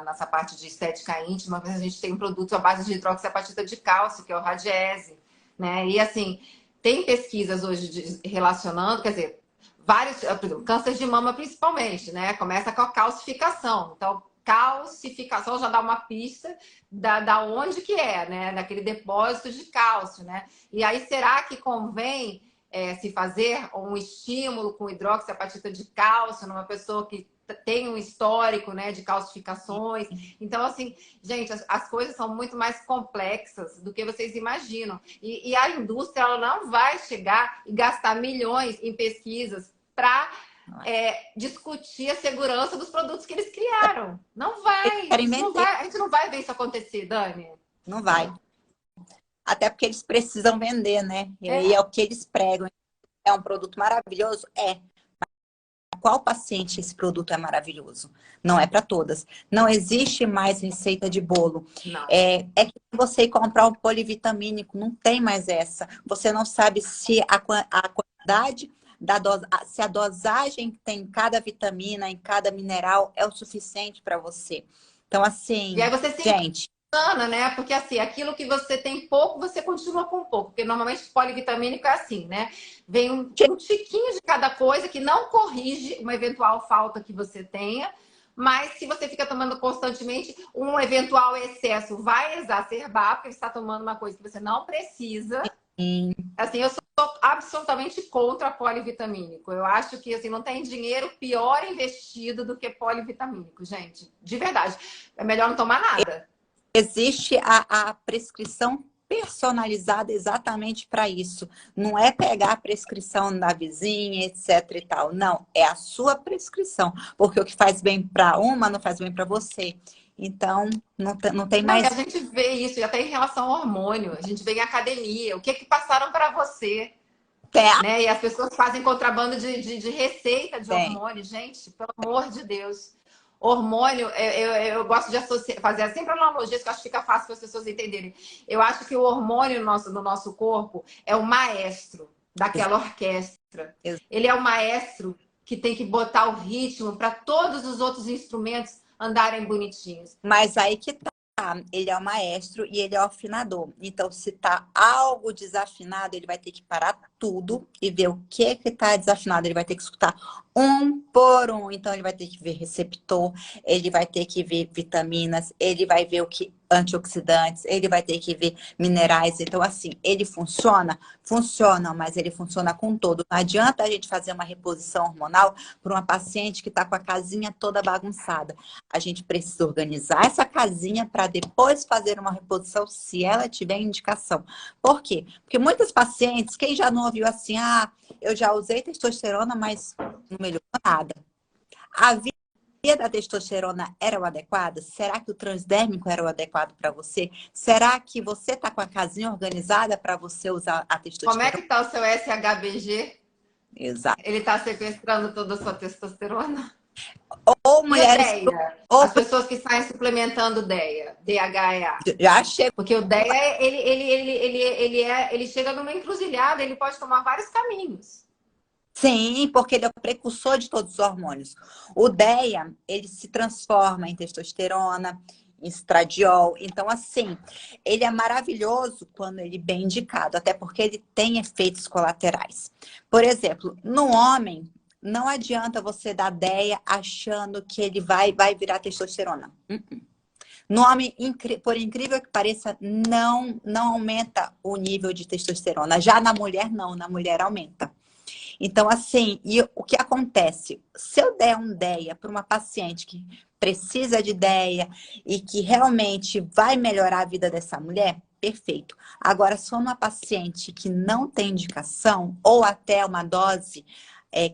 nessa parte de estética íntima, mas a gente tem um produto à base de hidroxiapatita de cálcio, que é o Radiese, né? E assim, tem pesquisas hoje relacionando, quer dizer, vários, por exemplo, câncer de mama principalmente, né? Começa com a calcificação. Então, calcificação já dá uma pista da onde que é, né? Daquele depósito de cálcio, né? E aí, será que convém se fazer um estímulo com hidroxiapatita de cálcio numa pessoa que tem um histórico, né, de calcificações? Então, assim, gente, as coisas são muito mais complexas do que vocês imaginam. E a indústria, ela não vai chegar e gastar milhões em pesquisas para discutir a segurança dos produtos que eles criaram. Não Eles vai. querem vender, A gente não vai ver isso acontecer, Dani. não vai. Até porque eles precisam vender, né? E É. é o que eles pregam. É um produto maravilhoso? É. Qual paciente esse produto é maravilhoso? Não é para todas. Não existe mais receita de bolo. Não. É que você comprar um polivitamínico, não tem mais essa. Você não sabe se a quantidade se a dosagem que tem em cada vitamina, em cada mineral, é o suficiente para você. Então, E aí assim, você se gente, né? Porque assim, aquilo que você tem pouco, você continua com pouco. Porque normalmente o polivitamínico é assim, né? Vem um tiquinho de cada coisa que não corrige uma eventual falta que você tenha. Mas se você fica tomando constantemente, um eventual excesso vai exacerbar, porque você está tomando uma coisa que você não precisa. Assim, eu sou absolutamente contra polivitamínico. Eu acho que assim, não tem dinheiro pior investido do que polivitamínico, gente. De verdade. É melhor não tomar nada. existe a prescrição personalizada exatamente para isso. Não é pegar a prescrição da vizinha, etc e tal. Não, é a sua prescrição. Porque o que faz bem para uma não faz bem para você. Então, não tem Não, e a mais. gente vê isso, e até em relação ao hormônio. A gente vê em academia. O que que passaram para você? Né? E as pessoas fazem contrabando de receita de Tem. hormônio. Gente, pelo amor de Deus. Hormônio, eu gosto de fazer sempre analogias que eu acho que fica fácil para as pessoas entenderem. Eu acho que o hormônio no nosso corpo é o maestro daquela orquestra. Ele é o maestro que tem que botar o ritmo para todos os outros instrumentos andarem bonitinhos. Mas aí que tá. Ele é o maestro e ele é o afinador. Então, se tá algo desafinado, ele vai ter que parar tudo e ver o que está desafinado. Ele vai ter que escutar um por um. Então, ele vai ter que ver receptor, ele vai ter que ver vitaminas, ele vai ver o que antioxidantes, ele vai ter que ver minerais. Então, assim, ele funciona? Funciona, mas ele funciona com todo. Não adianta a gente fazer uma reposição hormonal para uma paciente que está com a casinha toda bagunçada. A gente precisa organizar essa casinha para depois fazer uma reposição se ela tiver indicação. Por quê? Porque muitas pacientes, quem já não ouviu assim, eu já usei testosterona, mas não melhorou nada. A via da testosterona era o adequado? Será que o transdérmico era o adequado para você? Será que você está com a casinha organizada para você usar a Como é testosterona? que tá o seu SHBG? Exato. Ele tá sequestrando toda a sua testosterona? Ou E o mulheres, DEA? ou As pessoas que saem suplementando DEA, DHEA. já chegou. Porque o DEA, ele chega numa encruzilhada, ele pode tomar vários caminhos. Sim, porque ele é o precursor de todos os hormônios. O DEA, ele se transforma em testosterona, em estradiol. Então, assim, ele é maravilhoso quando ele é bem indicado, até porque ele tem efeitos colaterais. Por exemplo, no homem, não adianta você dar DEA achando que ele vai virar testosterona. No homem, por incrível que pareça, não aumenta o nível de testosterona. Já na mulher, não. Na mulher aumenta. Então, assim, e o que acontece? Se eu der um DEA para uma paciente que precisa de DEA e que realmente vai melhorar a vida dessa mulher, perfeito. Agora, se for uma paciente que não tem indicação ou até uma dose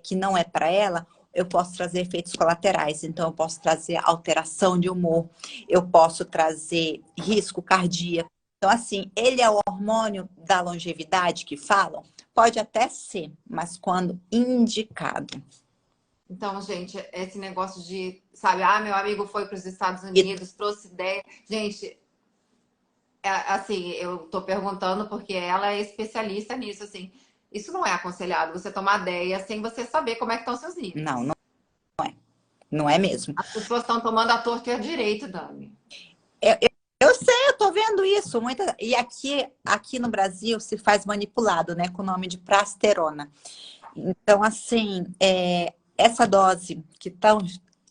que não é para ela, eu posso trazer efeitos colaterais. Então, eu posso trazer alteração de humor, eu posso trazer risco cardíaco. Então, assim, ele é o hormônio da longevidade que falam? Pode até ser, mas quando indicado. Então, gente, esse negócio de, sabe, meu amigo foi para os Estados E Unidos, trouxe ideia. Gente, assim, eu tô perguntando porque ela é especialista nisso, assim. Isso não é aconselhado, você tomar DEA sem você saber como é que estão seus não, níveis. não é mesmo. As pessoas estão tomando a torta e a direito, Dani. Eu, eu, eu sei, eu tô vendo isso. E aqui no Brasil se faz manipulado, né? Com o nome de prasterona. Então, assim, essa dose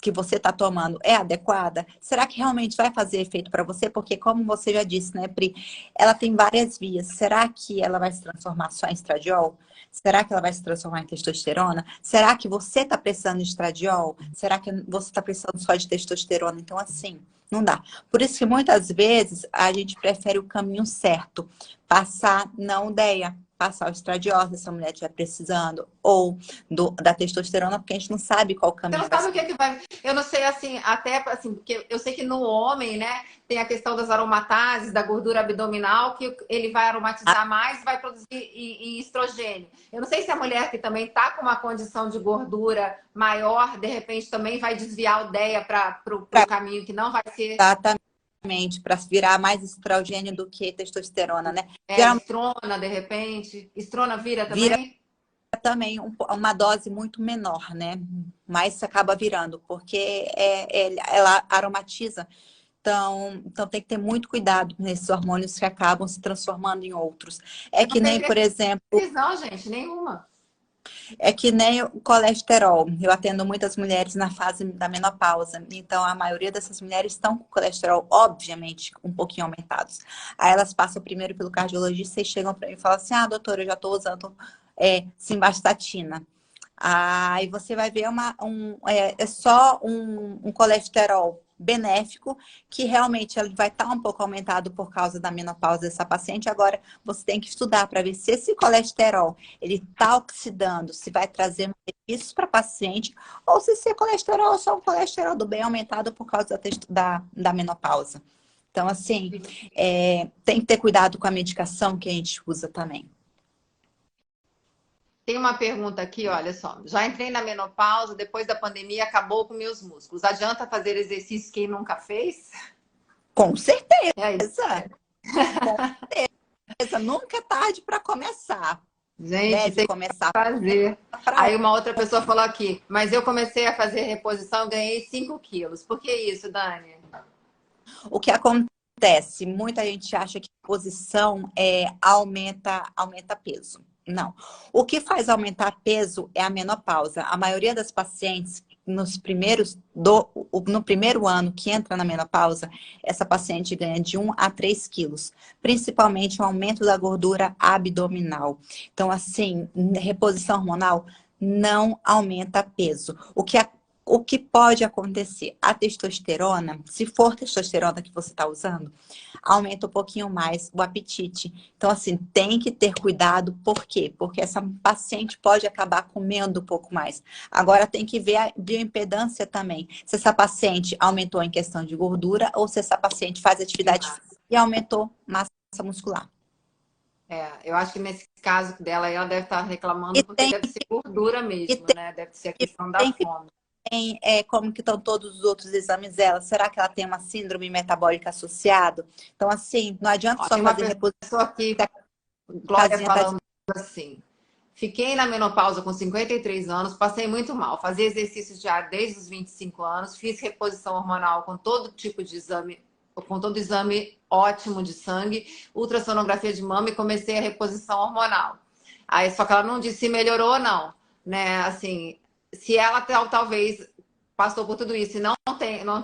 que você está tomando é adequada? Será que realmente vai fazer efeito para você? Porque, como você já disse, né, Pri, ela tem várias vias. Será que ela vai se transformar só em estradiol? Será que ela vai se transformar em testosterona? Será que você está precisando de estradiol? Será que você está precisando só de testosterona? Então, assim, não dá. Por isso que muitas vezes a gente prefere o caminho certo. Passar não DEA, passar o estradiol se essa mulher estiver precisando, ou da testosterona, porque a gente não sabe qual Você caminho não vai sabe ser. o que é que vai. Eu não sei, assim, até assim, porque eu sei que no homem, né, tem a questão das aromatases, da gordura abdominal, que ele vai aromatizar mais e vai produzir estrogênio. Eu não sei se a mulher que também está com uma condição de gordura maior, de repente também vai desviar o DEA para o caminho que não vai ser. Exatamente, para virar mais estrogênio do que testosterona, né? Geralmente Estrona, de repente. Estrona vira vira também? também uma dose muito menor, né? Mas acaba virando, porque ela aromatiza. Então tem que ter muito cuidado nesses hormônios que acabam se transformando em outros. É Eu não que nem, tenho por exemplo, precisão, gente, nenhuma. é que nem o colesterol. Eu atendo muitas mulheres na fase da menopausa. Então, a maioria dessas mulheres estão com colesterol, obviamente, um pouquinho aumentados. Aí elas passam primeiro pelo cardiologista e chegam para mim e falam assim: doutora, eu já estou usando simvastatina. Aí você vai ver é só um colesterol benéfico, que realmente ele vai estar um pouco aumentado por causa da menopausa dessa paciente. Agora, você tem que estudar para ver se esse colesterol ele está oxidando, se vai trazer benefícios para a paciente, ou se esse colesterol é só um colesterol do bem aumentado por causa da menopausa. Então, assim, tem que ter cuidado com a medicação que a gente usa também. Tem uma pergunta aqui, olha só. Já entrei na menopausa, depois da pandemia acabou com meus músculos. Adianta fazer exercício quem nunca fez? Com certeza. É isso. Com certeza. Nunca é tarde para começar. Gente, Deve tem que começar fazer. para Aí uma outra pessoa falou aqui, mas eu comecei a fazer reposição, ganhei 5 quilos. Por que isso, Dani? o que acontece. Muita gente acha que posição aumenta peso. Não. O que faz aumentar peso é a menopausa. A maioria das pacientes, no primeiro ano que entra na menopausa, essa paciente ganha de 1 a 3 quilos. Principalmente o aumento da gordura abdominal. Então, assim, reposição hormonal não aumenta peso. O que pode acontecer? A testosterona, se for testosterona que você está usando, aumenta um pouquinho mais o apetite. Então, assim, tem que ter cuidado. Por quê? Porque essa paciente pode acabar comendo um pouco mais. Agora, tem que ver a bioimpedância também. Se essa paciente aumentou em questão de gordura ou se essa paciente faz atividade física e aumentou massa muscular. Eu acho que nesse caso dela, ela deve estar reclamando E porque deve ser gordura mesmo, né? Deve ser a questão da tem que fome. como que estão todos os outros exames dela. Será que ela tem uma síndrome metabólica associada? Então, assim, não adianta Ó, só tem uma fazer reposição. pessoa aqui, Glória, falando assim: fiquei na menopausa com 53 anos, passei muito mal. Fazia exercícios diários desde os 25 anos, fiz reposição hormonal com todo tipo de exame, com todo exame ótimo de sangue, ultrassonografia de mama e comecei a reposição hormonal. Aí, só que ela não disse se melhorou ou não, né? Assim, se ela talvez passou por tudo isso e não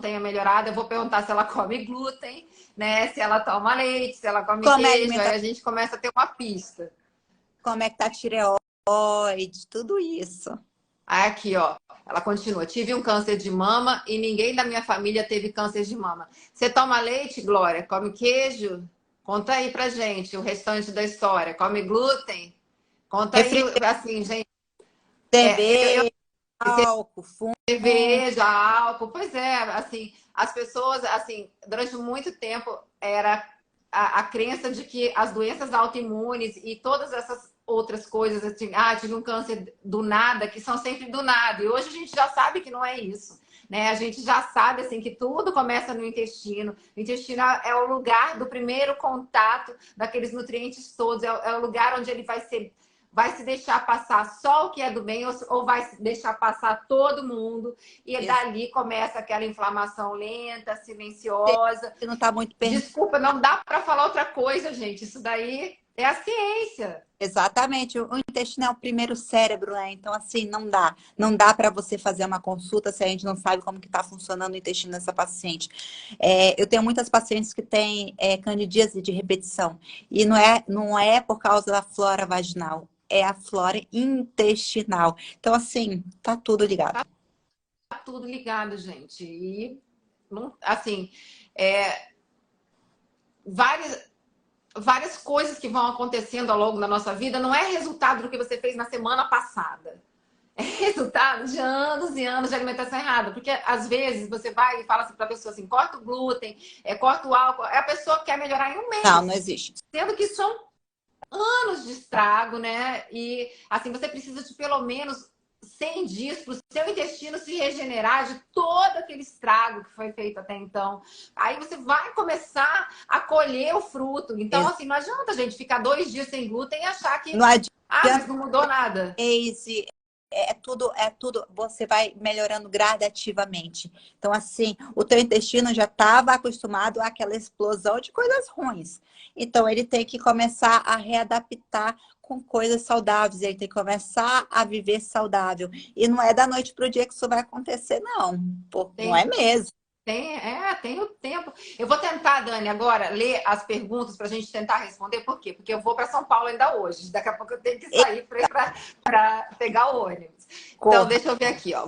tenha melhorado, eu vou perguntar se ela come glúten, né? Se ela toma leite, se ela come queijo, aí a gente começa a ter uma pista. Como é que tá a tireoide, tudo isso. Aí aqui, ó, ela continua. Tive um câncer de mama e ninguém da minha família teve câncer de mama. Você toma leite, Glória? Come queijo? Conta aí pra gente o restante da história. Come glúten? Conta aí, assim, gente. Cerveja, álcool, fumo. Cerveja, álcool, pois é, assim, as pessoas, assim, durante muito tempo era a crença de que as doenças autoimunes e todas essas outras coisas, assim, tive um câncer do nada, que são sempre do nada, e hoje a gente já sabe que não é isso, né? A gente já sabe, assim, que tudo começa no intestino. O intestino é o lugar do primeiro contato daqueles nutrientes todos, é o lugar onde ele vai se deixar passar só o que é do bem ou vai se deixar passar todo mundo. E Isso. Dali começa aquela inflamação lenta, silenciosa. Não está muito Desculpa, não dá para falar outra coisa, gente. Isso daí é a ciência. Exatamente. O intestino é o primeiro cérebro, né? Então, assim, não dá. Não dá para você fazer uma consulta se a gente não sabe como que está funcionando o intestino dessa paciente. Eu tenho muitas pacientes que têm candidíase de repetição. E não é por causa da flora vaginal. É a flora intestinal. Então, assim, tá tudo ligado. Tá tudo ligado, gente. E, assim, várias coisas que vão acontecendo ao longo da nossa vida não é resultado do que você fez na semana passada. É resultado de anos e anos de alimentação errada. Porque, às vezes, você vai e fala assim para a pessoa assim, corta o glúten, corta o álcool. A pessoa quer melhorar em um mês. Não existe. Sendo que são anos de estrago, né? E, assim, você precisa de pelo menos 100 dias para o seu intestino se regenerar de todo aquele estrago que foi feito até então. Aí você vai começar a colher o fruto. Então, assim, não adianta a gente ficar 2 dias sem glúten e achar que... Não adianta. Mas não mudou nada. É tudo, você vai melhorando gradativamente. Então, assim, o teu intestino já estava acostumado àquela explosão de coisas ruins. Então, ele tem que começar a readaptar com coisas saudáveis, ele tem que começar a viver saudável. E não é da noite para o dia que isso vai acontecer, não. Não é mesmo. Tem o tempo. Eu vou tentar, Dani, agora ler as perguntas para a gente tentar responder. Por quê? Porque eu vou para São Paulo ainda hoje. Daqui a pouco eu tenho que sair para pegar o ônibus. Então, deixa eu ver aqui, ó.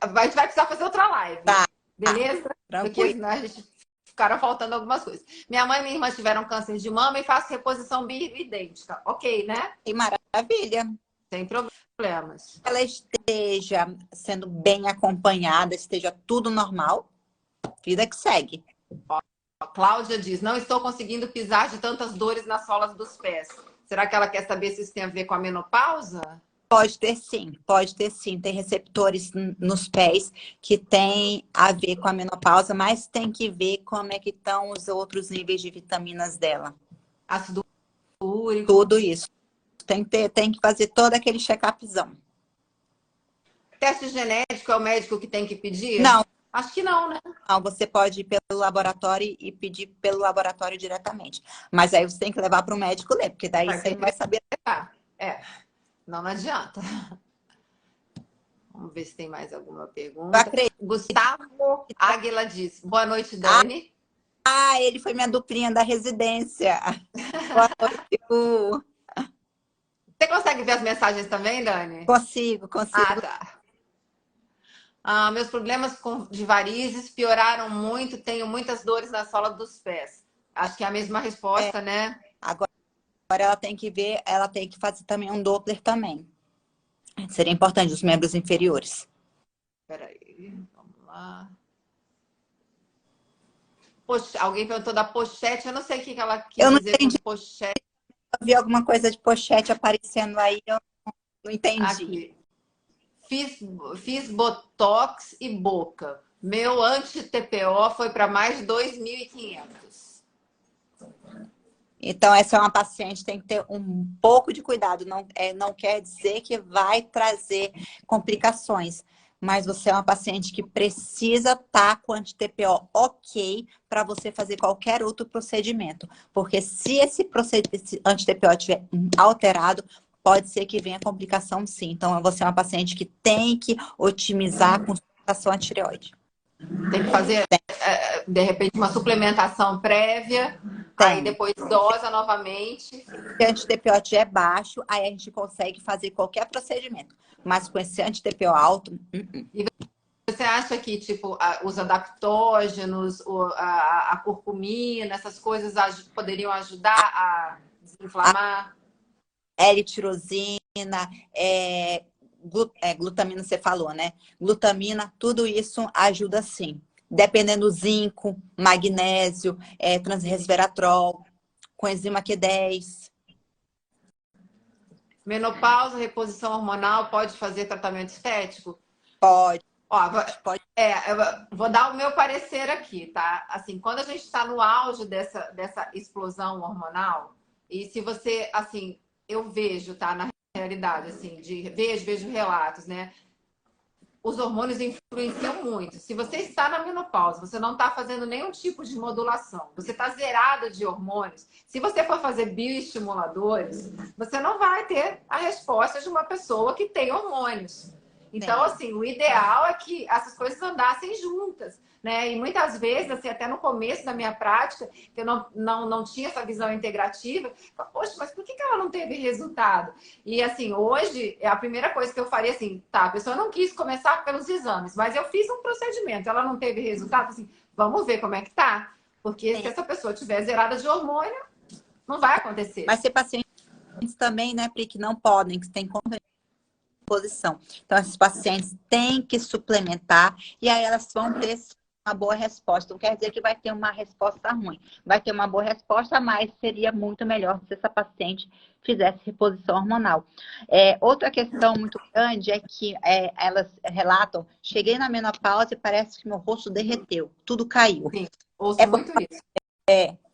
A gente vai precisar fazer outra live. Tá. Beleza? Porque senão a gente ficaram faltando algumas coisas. Minha mãe e minha irmã tiveram câncer de mama e faço reposição bioidêntica. Ok, né? Que maravilha. Sem problemas. Ela esteja sendo bem acompanhada, esteja tudo normal. Vida que segue. A Cláudia diz, não estou conseguindo pisar de tantas dores nas solas dos pés. Será que ela quer saber se isso tem a ver com a menopausa? Pode ter sim, pode ter sim. Tem receptores nos pés que tem a ver com a menopausa, mas tem que ver como é que estão os outros níveis de vitaminas dela. Ácido úrico. Tudo isso. Tem que fazer todo aquele check-upzão. Teste genético é o médico que tem que pedir? Não. Acho que não, né? Não, você pode ir pelo laboratório e pedir pelo laboratório diretamente. Mas aí você tem que levar para o médico ler, porque daí você vai saber. É, não adianta. Vamos ver se tem mais alguma Eu pergunta. acredito. Gustavo Águila diz, boa noite, Dani. Ah, ele foi minha duplinha da residência. Boa noite, Gu. Você consegue ver as mensagens também, Dani? Consigo, Ah, consigo. tá. Meus problemas de varizes pioraram muito, tenho muitas dores na sola dos pés. Acho que é a mesma É, resposta, né? agora ela tem que ver, ela tem que fazer também um Doppler também. Seria importante os membros inferiores. Peraí, vamos lá. Alguém perguntou da pochete, eu não sei o que ela quis Eu não dizer com entendi. pochete. Eu vi alguma coisa de pochete aparecendo aí, eu não entendi. Aqui. Fiz botox e boca. Meu anti-TPO foi para mais de 2.500. Então, essa é uma paciente que tem que ter um pouco de cuidado. Não, não quer dizer que vai trazer complicações. Mas você é uma paciente que precisa estar com anti-TPO ok para você fazer qualquer outro procedimento. Porque se esse anti-TPO estiver alterado, pode ser que venha complicação sim. Então, você é uma paciente que tem que otimizar a consultação à tireoide. Tem que fazer, de repente, uma suplementação prévia, aí Tem. depois dosa novamente. Se o anti-TPO é baixo, aí a gente consegue fazer qualquer procedimento. Mas com esse anti-TPO alto, E você acha que, tipo, os adaptógenos, a curcumina, essas coisas poderiam ajudar a desinflamar? L-tirosina, glutamina, você falou, né? Glutamina, tudo isso ajuda sim. Dependendo do zinco, magnésio, transresveratrol, coenzima Q10. Menopausa, reposição hormonal, pode fazer tratamento estético? Pode, Ó, pode. eu vou dar o meu parecer aqui, tá? Assim, quando a gente está no auge dessa explosão hormonal, e se você, assim, eu vejo, tá? Na realidade, assim, vejo relatos, né? Os hormônios influenciam muito. Se você está na menopausa, você não está fazendo nenhum tipo de modulação, você está zerado de hormônios. Se você for fazer bioestimuladores, você não vai ter a resposta de uma pessoa que tem hormônios. Então, Sim. assim, o ideal é que essas coisas andassem juntas, né? E muitas vezes, assim, até no começo da minha prática, que eu não tinha essa visão integrativa, poxa, mas por que ela não teve resultado? E assim, hoje, a primeira coisa que eu faria assim, tá, a pessoa não quis começar pelos exames, mas eu fiz um procedimento, ela não teve resultado, assim, vamos ver como é que tá. Porque se Sim. essa pessoa tiver zerada de hormônio, não vai acontecer. Mas tem pacientes também, né, Pri, que não podem, que têm contraposição. Então, esses pacientes têm que suplementar e aí elas vão ter uma boa resposta. Não quer dizer que vai ter uma resposta ruim. Vai ter uma boa resposta, mas seria muito melhor se essa paciente fizesse reposição hormonal. Outra questão muito grande é que elas relatam, cheguei na menopausa e parece que meu rosto derreteu, tudo caiu. Sim, ouço muito isso.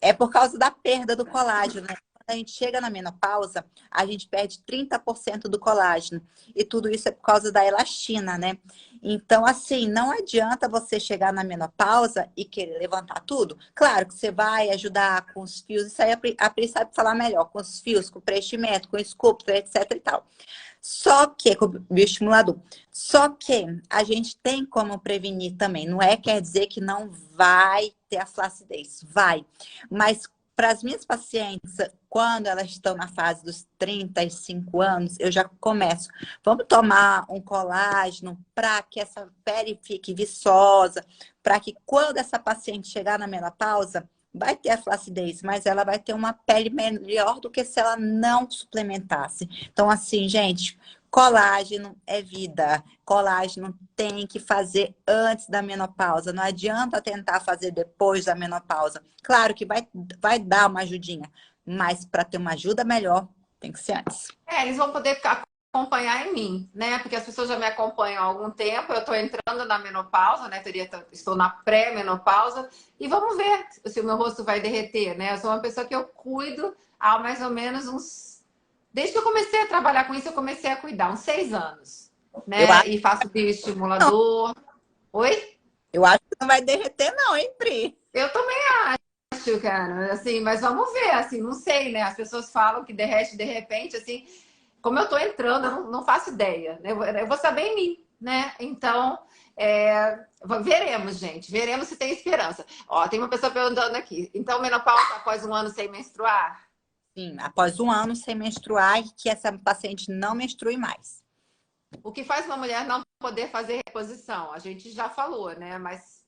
É por causa da perda do colágeno, né? Quando a gente chega na menopausa, a gente perde 30% do colágeno. E tudo isso é por causa da elastina, né? Então, assim, não adianta você chegar na menopausa e querer levantar tudo. Claro que você vai ajudar com os fios, isso aí a Pri sabe falar melhor, com os fios, com o preenchimento, com o sculptor, etc e tal. Só que, com o bioestimulador, só que a gente tem como prevenir também. Não quer dizer que não vai ter a flacidez, vai. Mas para as minhas pacientes, quando elas estão na fase dos 35 anos, eu já começo. Vamos tomar um colágeno para que essa pele fique viçosa, para que quando essa paciente chegar na menopausa, vai ter a flacidez, mas ela vai ter uma pele melhor do que se ela não suplementasse. Então, assim, gente, colágeno é vida. Colágeno tem que fazer antes da menopausa. Não adianta tentar fazer depois da menopausa. Claro que vai dar uma ajudinha, mas para ter uma ajuda melhor, tem que ser antes. Eles vão poder acompanhar em mim, né? Porque as pessoas já me acompanham há algum tempo, eu estou entrando na menopausa, né? Estou na pré-menopausa e vamos ver se o meu rosto vai derreter, né? Eu sou uma pessoa que eu cuido há mais ou menos desde que eu comecei a trabalhar com isso, eu comecei a cuidar, uns 6 anos, Eu né? acho, E faço bioestimulador. Oi? eu acho que não vai derreter não, hein, Pri? Eu também acho, cara, assim, mas vamos ver, assim, não sei, né? As pessoas falam que derrete de repente, assim. como eu tô entrando, eu não faço ideia, né? Eu vou saber em mim, né? Então, veremos, gente. Veremos se tem esperança. Ó, tem uma pessoa perguntando aqui. Então, menopausa após um ano sem menstruar? Sim, após um ano sem menstruar e que essa paciente não menstrue mais. O que faz uma mulher não poder fazer reposição? A gente já falou, né? Mas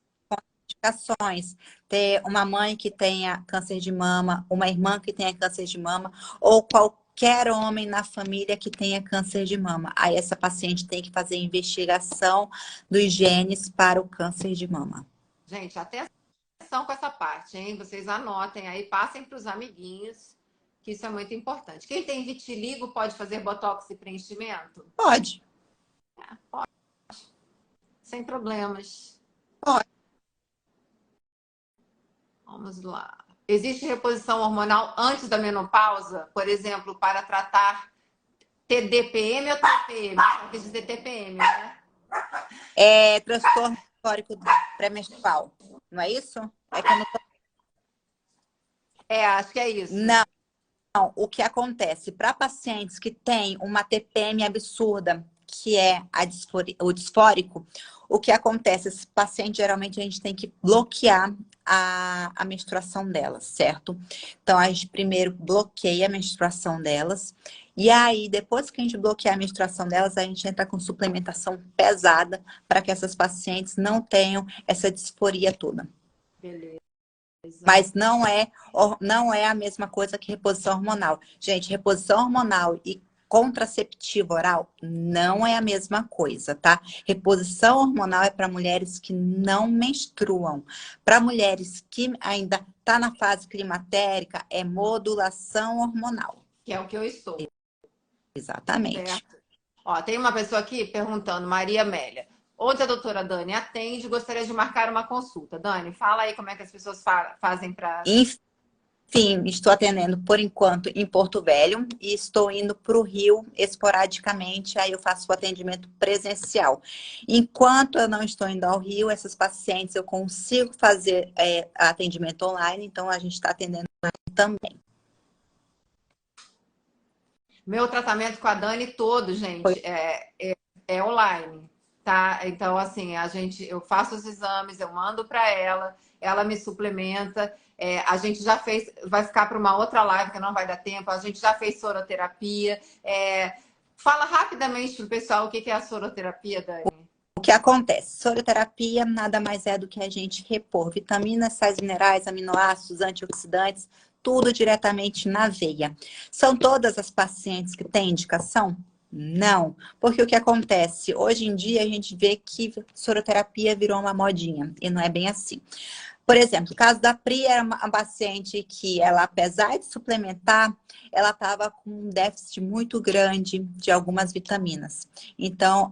Indicações, ter uma mãe que tenha câncer de mama, uma irmã que tenha câncer de mama, ou qualquer homem na família que tenha câncer de mama. Aí essa paciente tem que fazer investigação dos genes para o câncer de mama. gente, atenção com essa parte, hein? Vocês anotem aí, passem para os amiguinhos, que isso é muito importante. Quem tem vitiligo pode fazer botox e preenchimento? Pode. Pode, sem problemas. Pode. Vamos lá. Existe reposição hormonal antes da menopausa? Por exemplo, para tratar TDPM ou TPM? Eu quis dizer TPM, né? É transtorno histórico pré-menstrual, não é isso? É quando... Acho que é isso. Não, o que acontece? Para pacientes que têm uma TPM absurda, que é o disfórico, o que acontece? Esse paciente, geralmente, a gente tem que bloquear a menstruação delas, certo? Então, a gente primeiro bloqueia a menstruação delas. E aí, depois que a gente bloqueia a menstruação delas, a gente entra com suplementação pesada para que essas pacientes não tenham essa disforia toda. Beleza. Mas não é a mesma coisa que reposição hormonal. Gente, reposição hormonal e contraceptivo oral não é a mesma coisa, tá? Reposição hormonal é para mulheres que não menstruam. Para mulheres que ainda tá na fase climatérica, é modulação hormonal. Que é o que eu estou. Exatamente. Certo. Ó, tem uma pessoa aqui perguntando, Maria Amélia. Onde a doutora Dani atende, gostaria de marcar uma consulta. Dani, fala aí como é que as pessoas fazem para... Enfim, estou atendendo por enquanto em Porto Velho e estou indo para o Rio esporadicamente, aí eu faço o atendimento presencial. Enquanto eu não estou indo ao Rio, essas pacientes eu consigo fazer atendimento online, então a gente está atendendo também. Meu tratamento com a Dani todo, gente, é online, tá? Então, assim, eu faço os exames, eu mando para ela me suplementa. A gente já fez, vai ficar para uma outra live que não vai dar tempo, a gente já fez soroterapia. Fala rapidamente para o pessoal o que é a soroterapia, Dani. O que acontece? Soroterapia nada mais é do que a gente repor vitaminas, sais minerais, aminoácidos, antioxidantes, tudo diretamente na veia. São todas as pacientes que têm indicação? Não, porque o que acontece? Hoje em dia a gente vê que soroterapia virou uma modinha e não é bem assim. Por exemplo, o caso da Pri era uma paciente que ela, apesar de suplementar, ela estava com um déficit muito grande de algumas vitaminas. Então,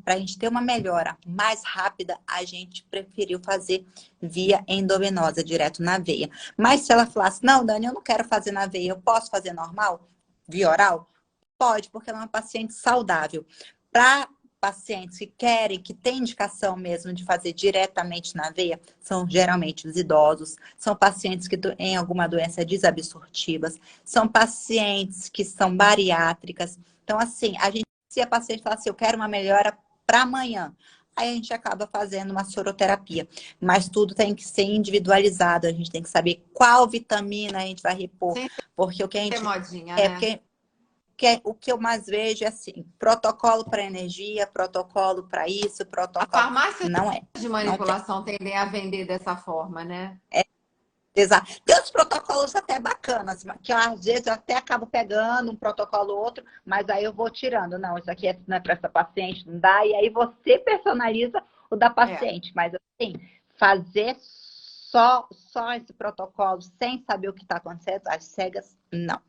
para a gente ter uma melhora mais rápida, a gente preferiu fazer via endovenosa, direto na veia. Mas se ela falasse, não, Dani, eu não quero fazer na veia, eu posso fazer normal, via oral? Pode, porque ela é uma paciente saudável. Para pacientes que querem, que têm indicação mesmo de fazer diretamente na veia, são geralmente os idosos, são pacientes que têm alguma doença desabsortivas, são pacientes que são bariátricas. Então, assim, se a paciente fala assim, eu quero uma melhora para amanhã, aí a gente acaba fazendo uma soroterapia. Mas tudo tem que ser individualizado, a gente tem que saber qual vitamina a gente vai repor, porque o que a gente... modinha, né? Porque o que eu mais vejo é assim, protocolo para energia, protocolo para isso, protocolo... A farmácia não é. de manipulação tendem a vender dessa forma, né? Exato. Tem uns protocolos até bacanas, que às vezes eu até acabo pegando um protocolo ou outro, mas aí eu vou tirando. Não, isso aqui não é para essa paciente, não dá. E aí você personaliza o da paciente. Mas assim, fazer só esse protocolo sem saber o que está acontecendo, às cegas, não.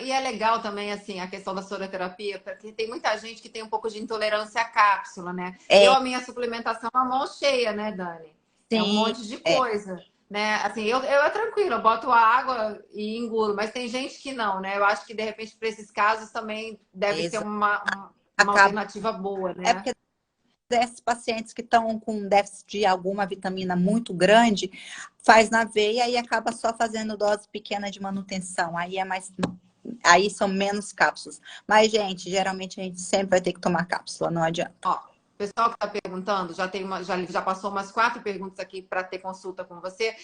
E é legal também, assim, a questão da soroterapia, porque tem muita gente que tem um pouco de intolerância à cápsula, né? A minha suplementação é a mão cheia, né, Dani? Sim, é um monte de coisa, né? Assim, eu é tranquilo, eu boto água e engulo, mas tem gente que não, né? Eu acho que, de repente, para esses casos também deve ser uma alternativa boa, né? É porque esses pacientes que estão com déficit de alguma vitamina muito grande, faz na veia e acaba só fazendo dose pequena de manutenção. Aí é mais... aí são menos cápsulas. Mas, gente, geralmente a gente sempre vai ter que tomar cápsula, não adianta. Ó, o pessoal que está perguntando, já passou umas 4 perguntas aqui para ter consulta com você.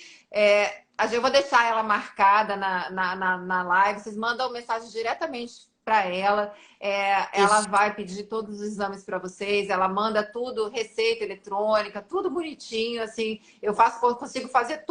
Eu vou deixar ela marcada na live. Vocês mandam mensagem diretamente para ela. Ela vai pedir todos os exames para vocês. Ela manda tudo, receita eletrônica, tudo bonitinho. Assim, consigo fazer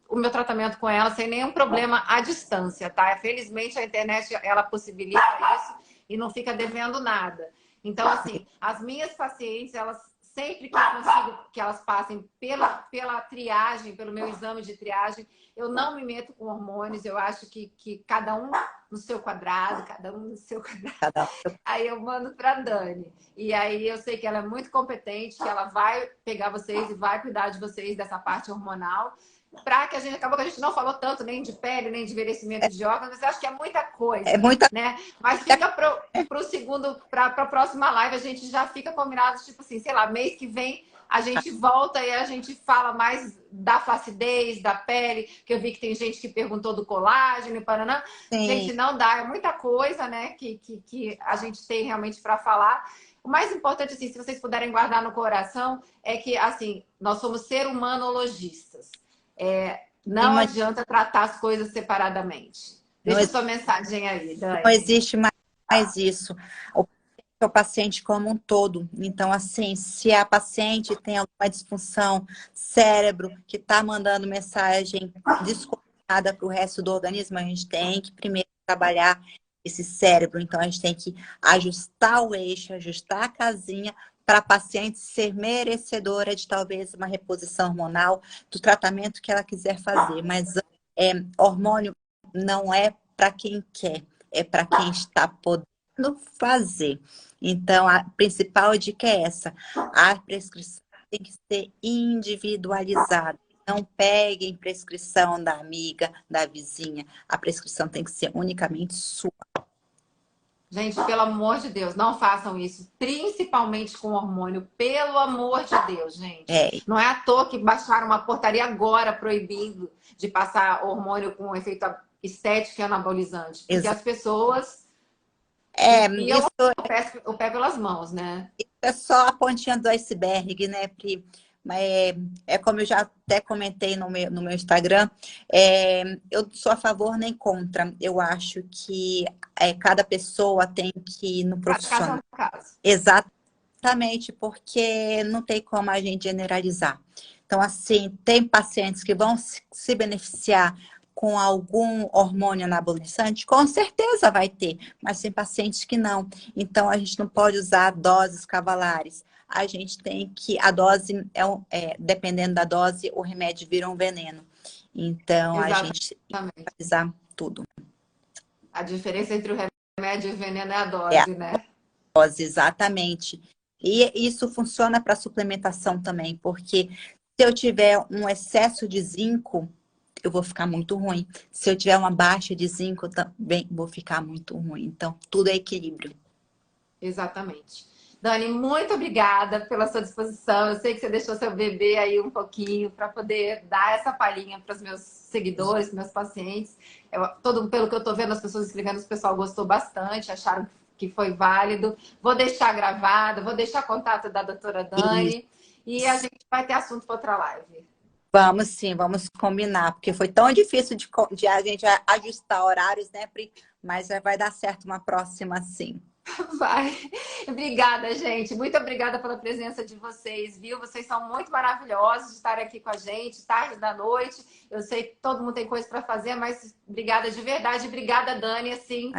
o meu tratamento com ela sem nenhum problema à distância, tá? Felizmente a internet ela possibilita isso e não fica devendo nada. Então, assim, as minhas pacientes, elas sempre que eu consigo que elas passem pela triagem, pelo meu exame de triagem, eu não me meto com hormônios, eu acho que cada um no seu quadrado, cada um no seu quadrado. Aí eu mando para a Dani. E aí eu sei que ela é muito competente, que ela vai pegar vocês e vai cuidar de vocês dessa parte hormonal. Para que acabou que a gente não falou tanto nem de pele, nem de envelhecimento de órgãos, mas acho que é muita coisa. É muita, né? Mas fica para a próxima live, a gente já fica combinado, tipo assim, sei lá, mês que vem a gente volta e a gente fala mais da flacidez, da pele, que eu vi que tem gente que perguntou do colágeno e paraná. sim. Gente, não dá, é muita coisa, né, que a gente tem realmente para falar. O mais importante, assim, se vocês puderem guardar no coração, é que, assim, nós somos ser humanologistas. Não adianta tratar as coisas separadamente. Deixa sua mensagem aí, Dani. Não existe mais isso. O paciente como um todo. Então, assim, se a paciente tem alguma disfunção, cérebro que está mandando mensagem descoordenada para o resto do organismo, a gente tem que primeiro trabalhar esse cérebro. Então, a gente tem que ajustar o eixo, ajustar a casinha para a paciente ser merecedora de talvez uma reposição hormonal do tratamento que ela quiser fazer. Mas hormônio não é para quem quer, é para quem está podendo fazer. Então, a principal dica é essa. A prescrição tem que ser individualizada. Não peguem prescrição da amiga, da vizinha. A prescrição tem que ser unicamente sua. Gente, pelo amor de Deus, não façam isso, principalmente com hormônio, pelo amor de Deus, gente. Não é à toa que baixaram uma portaria agora proibindo de passar hormônio com efeito estético e anabolizante. Porque as pessoas enfiam o pé pelas mãos, né? Isso é só a pontinha do iceberg, né, Pri? Mas como eu já até comentei no meu Instagram, eu sou a favor nem contra. Eu acho que cada pessoa tem que ir no profissional. Caso. Exatamente, porque não tem como a gente generalizar. Então, assim, tem pacientes que vão se beneficiar com algum hormônio anabolizante? Com certeza vai ter, mas tem pacientes que não. Então, a gente não pode usar doses cavalares. A gente tem que... A dose, dependendo da dose, o remédio vira um veneno. Então, a gente tem que usar tudo. A diferença entre o remédio e o veneno é a dose, né? A dose, exatamente. E isso funciona para suplementação também, porque se eu tiver um excesso de zinco, eu vou ficar muito ruim. Se eu tiver uma baixa de zinco, também vou ficar muito ruim. Então, tudo é equilíbrio. Exatamente. Dani, muito obrigada pela sua disposição. Eu sei que você deixou seu bebê aí um pouquinho para poder dar essa palhinha para os meus seguidores, meus pacientes. Pelo que eu estou vendo, as pessoas escrevendo, o pessoal gostou bastante, acharam que foi válido. Vou deixar gravado, vou deixar contato da doutora Dani e a gente vai ter assunto para outra live. Vamos sim, vamos combinar, porque foi tão difícil de a gente ajustar horários, né, Pri? Mas vai dar certo uma próxima, sim. Vai. Obrigada, gente. Muito obrigada pela presença de vocês, viu? Vocês são muito maravilhosos de estar aqui com a gente, tarde da noite. Eu sei que todo mundo tem coisa para fazer, mas obrigada de verdade. Obrigada, Dani, assim,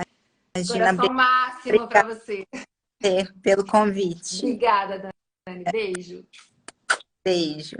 coração máximo para você. Pelo convite. Obrigada, Dani. Beijo. Beijo.